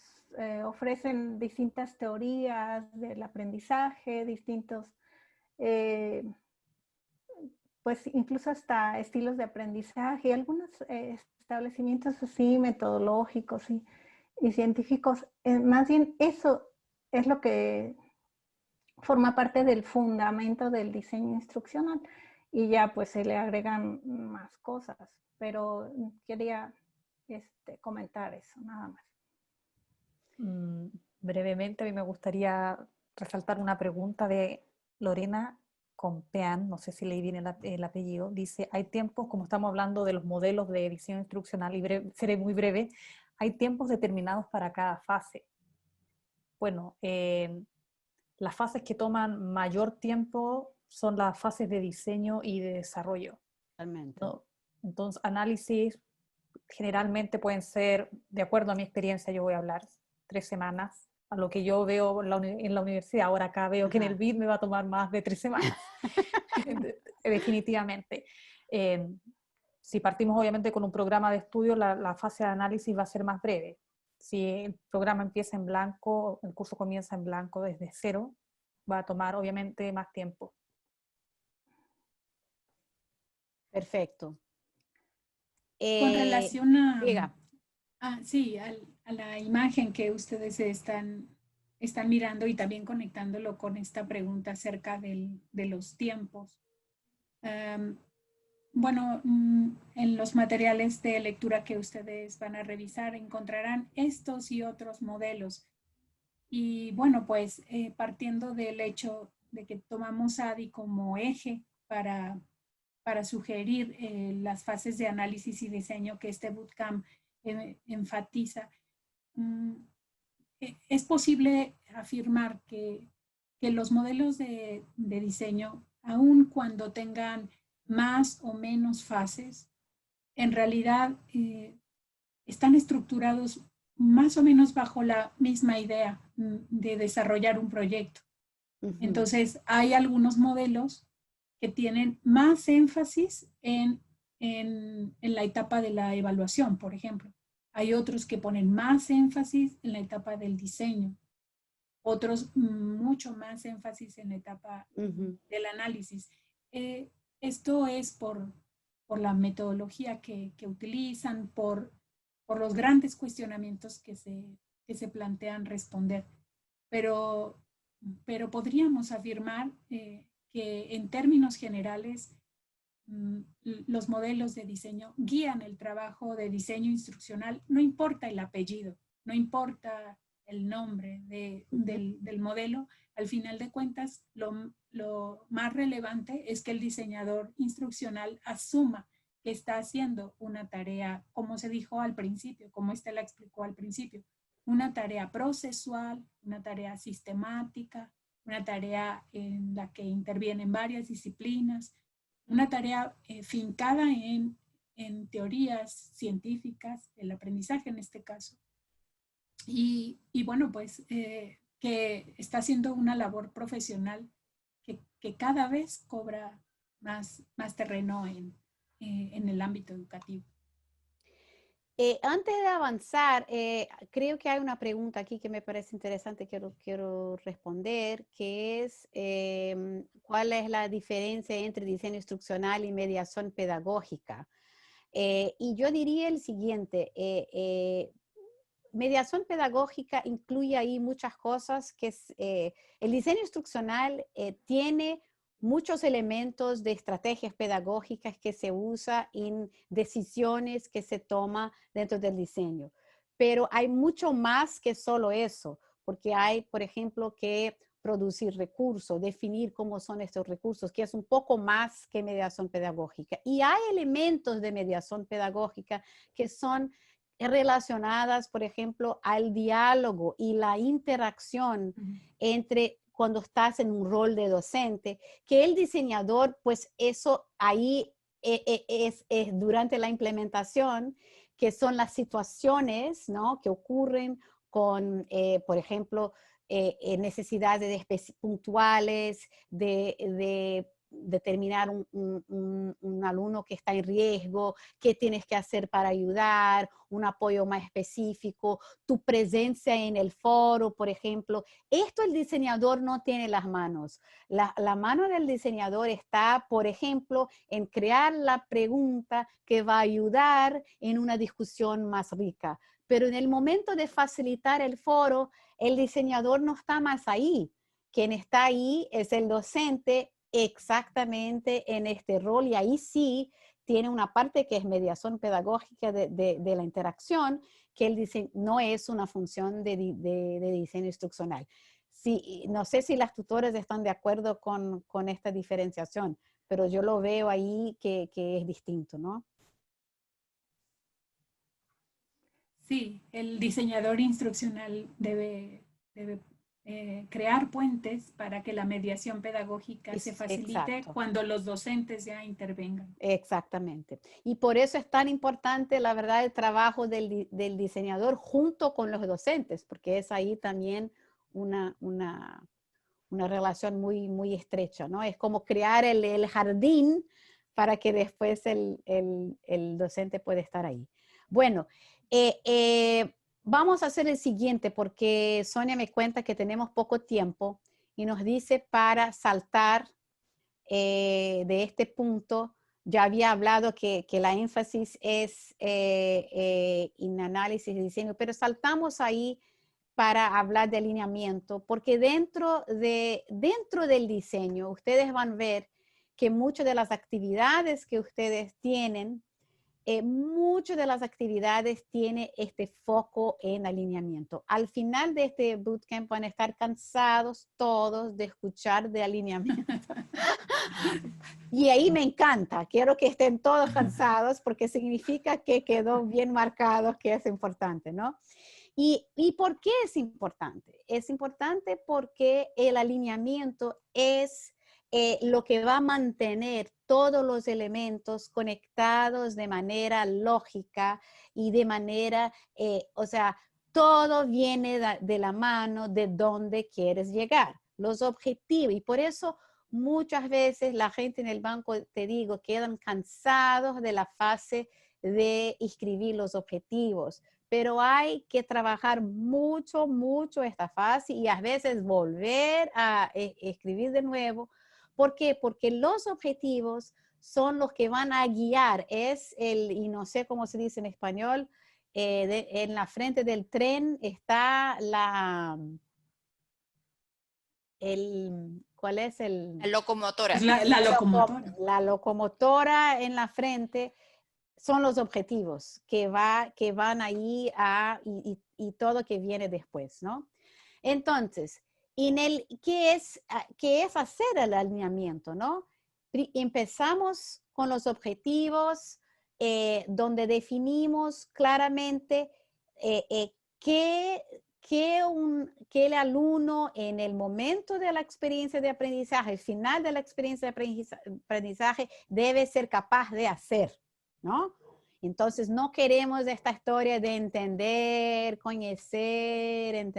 Speaker 5: ofrecen distintas teorías del aprendizaje, distintos, pues incluso hasta estilos de aprendizaje, algunos establecimientos así metodológicos y científicos. Más bien eso es lo que forma parte del fundamento del diseño instruccional y ya pues se le agregan más cosas, pero quería comentar eso, nada más.
Speaker 4: Brevemente, a mí me gustaría resaltar una pregunta de Lorena Compeán, no sé si leí bien el apellido, dice, hay tiempos, como estamos hablando de los modelos de diseño instruccional, y seré muy breve, hay tiempos determinados para cada fase. Bueno, las fases que toman mayor tiempo son las fases de diseño y de desarrollo,
Speaker 2: Totalmente.
Speaker 4: ¿no? Entonces, análisis generalmente pueden ser, de acuerdo a mi experiencia, yo voy a hablar 3 semanas, a lo que yo veo en la universidad. Ahora acá veo que en el BID me va a tomar más de 3 semanas, definitivamente. Si partimos obviamente con un programa de estudio, la fase de análisis va a ser más breve. Si el programa empieza en blanco, el curso comienza en blanco desde cero, va a tomar obviamente más tiempo.
Speaker 2: Perfecto.
Speaker 3: Con relación
Speaker 2: diga.
Speaker 3: Sí, a la imagen que ustedes están mirando y también conectándolo con esta pregunta acerca de los tiempos. Bueno, en los materiales de lectura que ustedes van a revisar encontrarán estos y otros modelos. Y bueno, pues partiendo del hecho de que tomamos ADI como eje para sugerir las fases de análisis y diseño que este bootcamp enfatiza, es posible afirmar que los modelos de diseño, aun cuando tengan más o menos fases, en realidad están estructurados más o menos bajo la misma idea de desarrollar un proyecto. Entonces, hay algunos modelos que tienen más énfasis en la etapa de la evaluación, por ejemplo. Hay otros que ponen más énfasis en la etapa del diseño, otros mucho más énfasis en la etapa del análisis. Esto es por la metodología que utilizan, por los grandes cuestionamientos que se plantean responder. Pero podríamos afirmar que en términos generales los modelos de diseño guían el trabajo de diseño instruccional, no importa el apellido, no importa el nombre del modelo, al final de cuentas lo más relevante es que el diseñador instruccional asuma que está haciendo una tarea, como se dijo al principio, como Estela explicó al principio, una tarea procesual, una tarea sistemática, una tarea en la que intervienen varias disciplinas, una tarea fincada en teorías científicas, el aprendizaje en este caso. Y bueno, pues que está haciendo una labor profesional que cada vez cobra más terreno en el ámbito educativo.
Speaker 2: Antes de avanzar, creo que hay una pregunta aquí que me parece interesante, quiero responder, que es ¿cuál es la diferencia entre diseño instruccional y mediación pedagógica? Y yo diría el siguiente, mediación pedagógica incluye ahí muchas cosas, que el diseño instruccional tiene muchos elementos de estrategias pedagógicas que se usa en decisiones que se toma dentro del diseño. Pero hay mucho más que solo eso, porque hay, por ejemplo, que producir recursos, definir cómo son estos recursos, que es un poco más que mediación pedagógica. Y hay elementos de mediación pedagógica que son relacionadas, por ejemplo, al diálogo y la interacción entre cuando estás en un rol de docente, que el diseñador, pues eso ahí es durante la implementación, que son las situaciones, ¿no?, que ocurren con, por ejemplo, necesidades puntuales de determinar un alumno que está en riesgo, qué tienes que hacer para ayudar, un apoyo más específico, tu presencia en el foro, por ejemplo. Esto el diseñador no tiene las manos. La mano del diseñador está, por ejemplo, en crear la pregunta que va a ayudar en una discusión más rica. Pero en el momento de facilitar el foro, el diseñador no está más ahí. Quien está ahí es el docente exactamente en este rol, y ahí sí tiene una parte que es mediación pedagógica de la interacción, que el diseño no es una función de diseño instruccional. Sí, no sé si las tutoras están de acuerdo con esta diferenciación, pero yo lo veo ahí que es distinto, ¿no?
Speaker 3: Sí, el diseñador instruccional debe crear puentes para que la mediación pedagógica se facilite
Speaker 2: exacto.
Speaker 3: cuando los docentes ya intervengan.
Speaker 2: Exactamente. Y por eso es tan importante, la verdad, el trabajo del diseñador junto con los docentes, porque es ahí también una relación muy, muy estrecha, ¿no? Es como crear el jardín para que después el docente pueda estar ahí. Bueno, vamos a hacer el siguiente porque Sonia me cuenta que tenemos poco tiempo y nos dice para saltar de este punto. Ya había hablado que la énfasis es en análisis y diseño, pero saltamos ahí para hablar de alineamiento, porque dentro del diseño ustedes van a ver que muchas de las actividades que ustedes tienen, muchas de las actividades tiene este foco en alineamiento. Al final de este bootcamp van a estar cansados todos de escuchar de alineamiento. Y ahí me encanta, quiero que estén todos cansados porque significa que quedó bien marcado que es importante, ¿no? ¿Y por qué es importante? Es importante porque el alineamiento es lo que va a mantener todos los elementos conectados de manera lógica y de manera, o sea, todo viene de la mano de dónde quieres llegar, los objetivos. Y por eso muchas veces la gente en el banco, te digo, quedan cansados de la fase de escribir los objetivos. Pero hay que trabajar mucho, mucho esta fase y a veces volver a escribir de nuevo. ¿Por qué? Porque los objetivos son los que van a guiar. Y no sé cómo se dice en español, en la frente del tren está ¿cuál es el?
Speaker 1: La locomotora.
Speaker 3: La locomotora.
Speaker 2: La locomotora en la frente. Son los objetivos que van ahí y todo que viene después, ¿no? Entonces, ¿qué es hacer el alineamiento, no? Empezamos con los objetivos donde definimos claramente qué el alumno en el momento de la experiencia de aprendizaje, al final de la experiencia de aprendizaje, debe ser capaz de hacer, ¿no? Entonces no queremos esta historia de entender, conocer,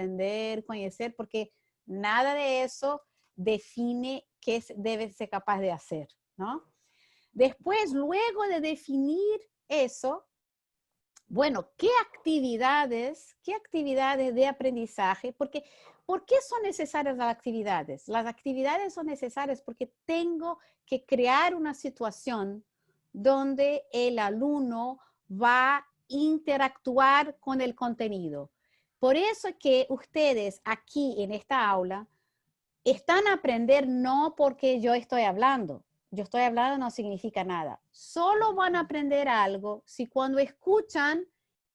Speaker 2: porque nada de eso define qué debe ser capaz de hacer, ¿no? Después, luego de definir eso, bueno, ¿qué actividades de aprendizaje? Porque, ¿por qué son necesarias las actividades? Las actividades son necesarias porque tengo que crear una situación donde el alumno va a interactuar con el contenido. Por eso es que ustedes aquí en esta aula están a aprender no porque yo estoy hablando. Yo estoy hablando no significa nada. Solo van a aprender algo si cuando escuchan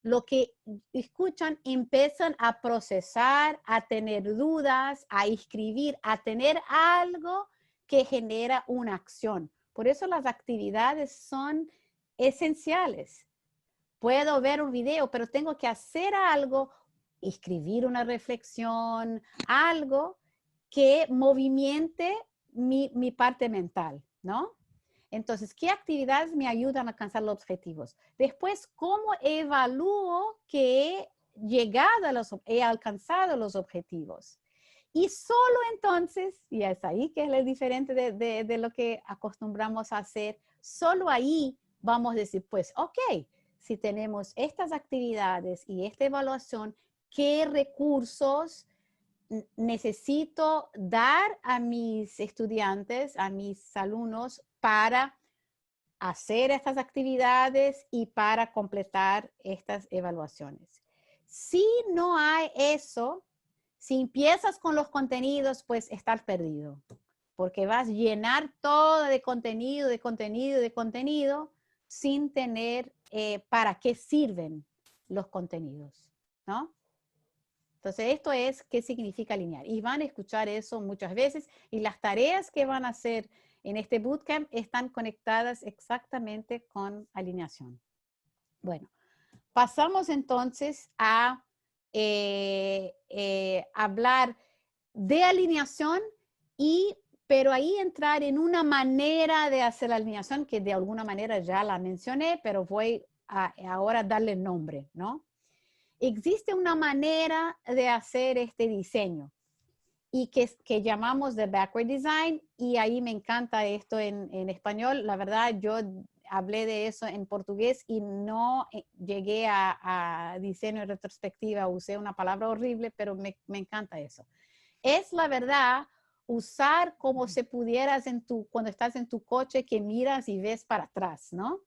Speaker 2: lo que escuchan empiezan a procesar, a tener dudas, a escribir, a tener algo que genera una acción. Por eso las actividades son esenciales. Puedo ver un video, pero tengo que hacer algo, escribir una reflexión, algo que movimente mi parte mental, ¿no? Entonces, ¿qué actividades me ayudan a alcanzar los objetivos? Después, ¿cómo evalúo que he alcanzado los objetivos? Y solo entonces, y es ahí que es el diferente de lo que acostumbramos a hacer, solo ahí vamos a decir, pues, ok, si tenemos estas actividades y esta evaluación, ¿qué recursos necesito dar a mis estudiantes, a mis alumnos para hacer estas actividades y para completar estas evaluaciones? Si no hay eso, si empiezas con los contenidos, pues estás perdido, porque vas a llenar todo de contenido, sin tener para qué sirven los contenidos, ¿no? Entonces, esto es qué significa alinear. Y van a escuchar eso muchas veces. Y las tareas que van a hacer en este bootcamp están conectadas exactamente con alineación. Bueno, pasamos entonces a hablar de alineación, pero ahí entrar en una manera de hacer la alineación que de alguna manera ya la mencioné, pero voy a ahora darle nombre, ¿no? Existe una manera de hacer este diseño y que llamamos de backward design, y ahí me encanta esto en español. La verdad, yo hablé de eso en portugués y no llegué a diseño en retrospectiva, usé una palabra horrible, pero me encanta eso. Es la verdad usar como si pudieras cuando estás en tu coche que miras y ves para atrás, ¿no?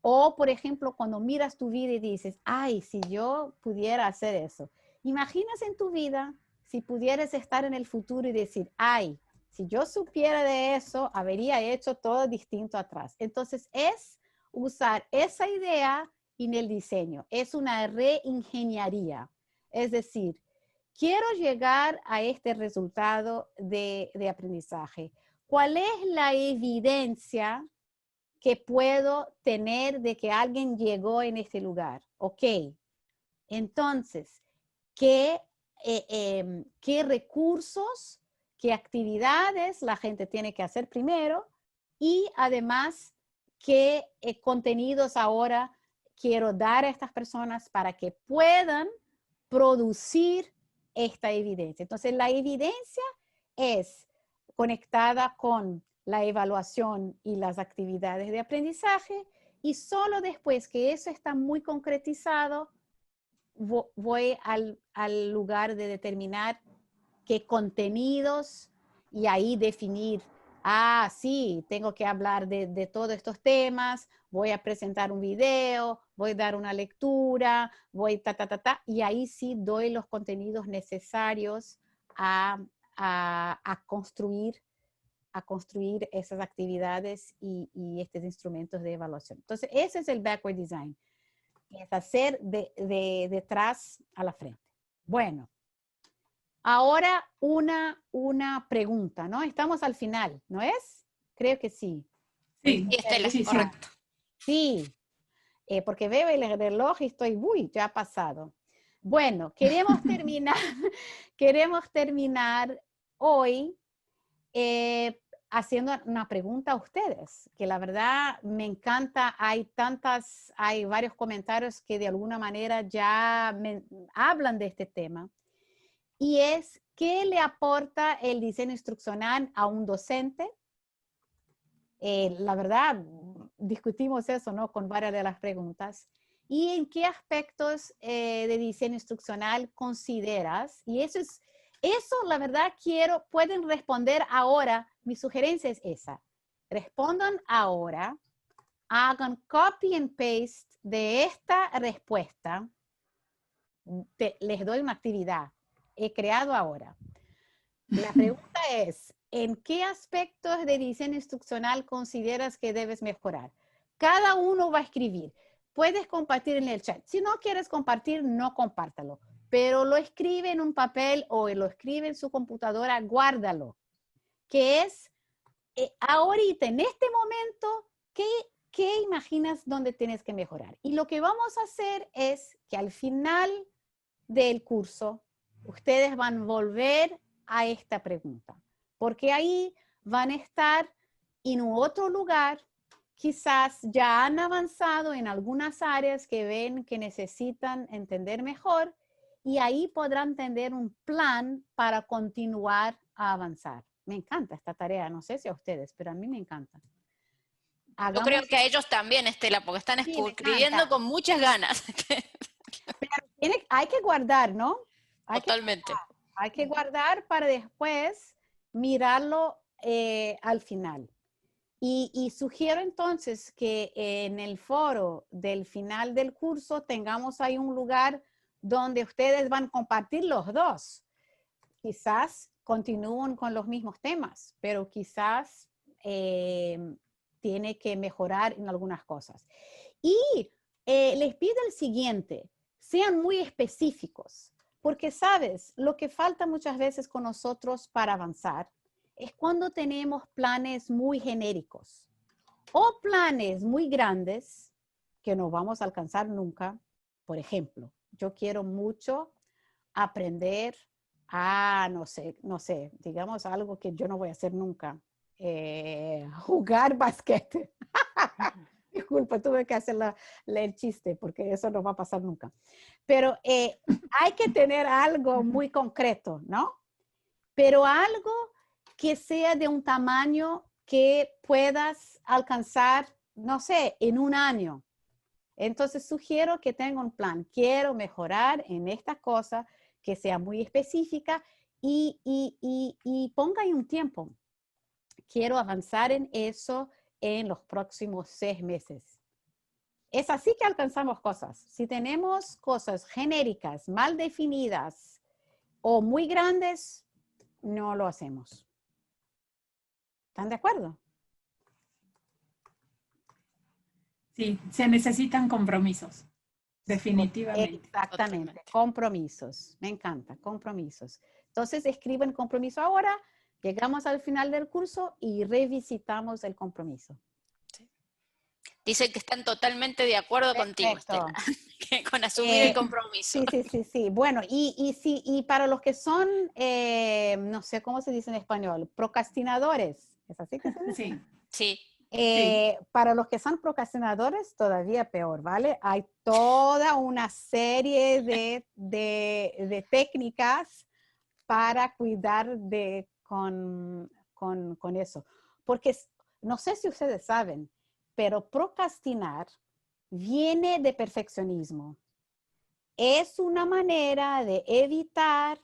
Speaker 2: O, por ejemplo, cuando miras tu vida y dices, ay, si yo pudiera hacer eso. Imaginas en tu vida si pudieras estar en el futuro y decir, ay, si yo supiera de eso, habría hecho todo distinto atrás. Entonces, es usar esa idea en el diseño. Es una reingeniería. Es decir, quiero llegar a este resultado de aprendizaje. ¿Cuál es la evidencia que puedo tener de que alguien llegó en este lugar? Ok, entonces, ¿qué recursos, qué actividades la gente tiene que hacer primero? Y además, ¿qué contenidos ahora quiero dar a estas personas para que puedan producir esta evidencia? Entonces, la evidencia es conectada con la evaluación y las actividades de aprendizaje, y solo después que eso está muy concretizado, voy al lugar de determinar qué contenidos, y ahí definir, sí, tengo que hablar de todos estos temas, voy a presentar un video, voy a dar una lectura, y ahí sí doy los contenidos necesarios a construir esas actividades y estos instrumentos de evaluación. Entonces, ese es el backward design. Es hacer de detrás a la frente. Bueno, ahora una pregunta, ¿no? Estamos al final, ¿no es? Creo que sí.
Speaker 3: Sí,
Speaker 1: Y Estela,
Speaker 3: sí, sí.
Speaker 1: correcto.
Speaker 2: Sí, porque veo el reloj y estoy, ya ha pasado. Bueno, queremos terminar hoy haciendo una pregunta a ustedes, que la verdad me encanta. Hay varios comentarios que de alguna manera ya hablan de este tema, y es, ¿qué le aporta el diseño instruccional a un docente? La verdad, discutimos eso, ¿no? Con varias de las preguntas. ¿Y en qué aspectos de diseño instruccional consideras? Y eso, la verdad, pueden responder ahora. Mi sugerencia es esa. Respondan ahora, hagan copy and paste de esta respuesta. Les doy una actividad. He creado ahora. La pregunta es, ¿en qué aspectos de diseño instruccional consideras que debes mejorar? Cada uno va a escribir. Puedes compartir en el chat. Si no quieres compartir, no compártalo. Pero lo escribe en un papel o lo escribe en su computadora, guárdalo. Que es, ahorita, en este momento, ¿qué imaginas donde tienes que mejorar? Y lo que vamos a hacer es que al final del curso, ustedes van a volver a esta pregunta, porque ahí van a estar en otro lugar, quizás ya han avanzado en algunas áreas que ven que necesitan entender mejor, y ahí podrán tener un plan para continuar a avanzar. Me encanta esta tarea, no sé si a ustedes, pero a mí me encanta.
Speaker 1: Yo creo que a ellos también, Estela, porque están escribiendo con muchas ganas.
Speaker 2: Pero hay que guardar, ¿no?
Speaker 1: Totalmente.
Speaker 2: Hay que guardar para después mirarlo al final. Y sugiero entonces que en el foro del final del curso tengamos ahí un lugar donde ustedes van a compartir los dos. Quizás continúen con los mismos temas, pero quizás tiene que mejorar en algunas cosas. Y les pido el siguiente, sean muy específicos. Porque, ¿sabes? Lo que falta muchas veces con nosotros para avanzar es cuando tenemos planes muy genéricos o planes muy grandes que no vamos a alcanzar nunca. Por ejemplo, yo quiero mucho aprender no sé, digamos algo que yo no voy a hacer nunca. Jugar basquete. Disculpa, tuve que hacer el chiste porque eso no va a pasar nunca. Pero hay que tener algo muy concreto, ¿no? Pero algo que sea de un tamaño que puedas alcanzar, no sé, en un año. Entonces sugiero que tenga un plan. Quiero mejorar en esta cosa que sea muy específica y ponga ahí un tiempo. Quiero avanzar en eso en los próximos 6 meses. Es así que alcanzamos cosas. Si tenemos cosas genéricas, mal definidas o muy grandes, no lo hacemos. ¿Están de acuerdo?
Speaker 3: Sí, se necesitan compromisos, definitivamente.
Speaker 2: Exactamente,
Speaker 1: Totalmente.
Speaker 2: compromisos. Me encanta, compromisos. Entonces escriben compromiso ahora, llegamos al final del curso y revisitamos el compromiso.
Speaker 1: Dicen que están totalmente de acuerdo contigo,
Speaker 2: Perfecto.
Speaker 1: Estela, con asumir el compromiso.
Speaker 2: Sí. Bueno, y para los que son, no sé cómo se dice en español, procrastinadores, ¿es así que se dice?
Speaker 3: Sí,
Speaker 1: Sí,
Speaker 2: Para los que son procrastinadores, todavía peor, ¿vale? Hay toda una serie de técnicas para cuidar con eso. Porque no sé si ustedes saben, pero procrastinar viene de perfeccionismo. Es una manera de evitar,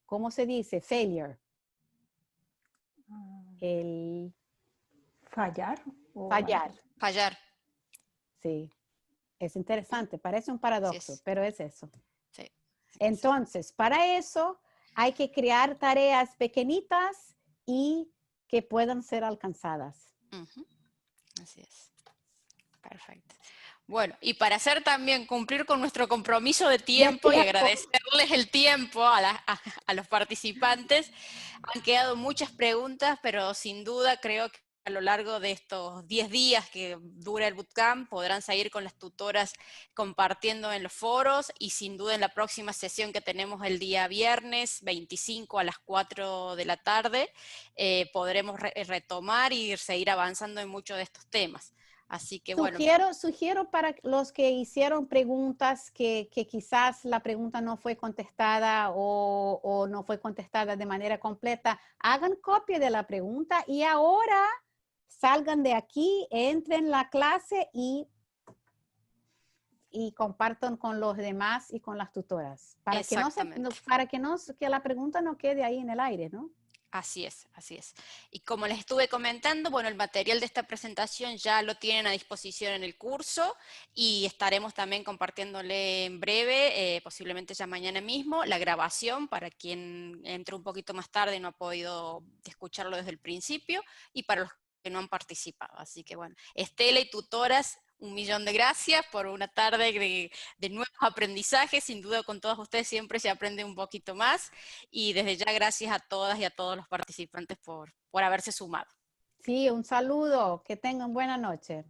Speaker 2: ¿cómo se dice? Failure. El
Speaker 5: ¿Fallar?
Speaker 2: fallar.
Speaker 1: fallar.
Speaker 2: Sí, es interesante, parece un paradoxo,
Speaker 1: Sí,
Speaker 2: pero es eso.
Speaker 1: sí.
Speaker 2: Entonces, para eso hay que crear tareas pequeñitas y que puedan ser alcanzadas.
Speaker 1: Ujú. Así es. Perfecto. Bueno, y para hacer también cumplir con nuestro compromiso de
Speaker 2: De
Speaker 1: tiempo y
Speaker 2: tiempo.
Speaker 1: agradecerles el tiempo a los participantes, han quedado muchas preguntas, pero sin duda creo que a lo largo de estos 10 días que dura el bootcamp podrán seguir con las tutoras compartiendo en los foros y sin duda en la próxima sesión que tenemos el día viernes 25 a las 4 de la tarde podremos retomar y seguir avanzando en muchos de estos temas. Así que bueno.
Speaker 2: Sugiero para los que hicieron preguntas que quizás la pregunta no fue contestada o no fue contestada de manera completa, hagan copia de la pregunta y ahora salgan de aquí, entren en la clase y compartan con los demás y con las tutoras.
Speaker 1: Exactamente.
Speaker 2: Que la pregunta no quede ahí en el aire, ¿no?
Speaker 1: Así es, así es. Y como les estuve comentando, bueno, el material de esta presentación ya lo tienen a disposición en el curso y estaremos también compartiéndole en breve, posiblemente ya mañana mismo, la grabación para quien entre un poquito más tarde y no ha podido escucharlo desde el principio y para los que no han participado. Así que bueno, Estela y tutoras, 1.000.000 de gracias por una tarde de nuevos aprendizajes. Sin duda con todos ustedes siempre se aprende un poquito más. Y desde ya gracias a todas y a todos los participantes por haberse sumado.
Speaker 2: Sí, un saludo, que tengan buena noche.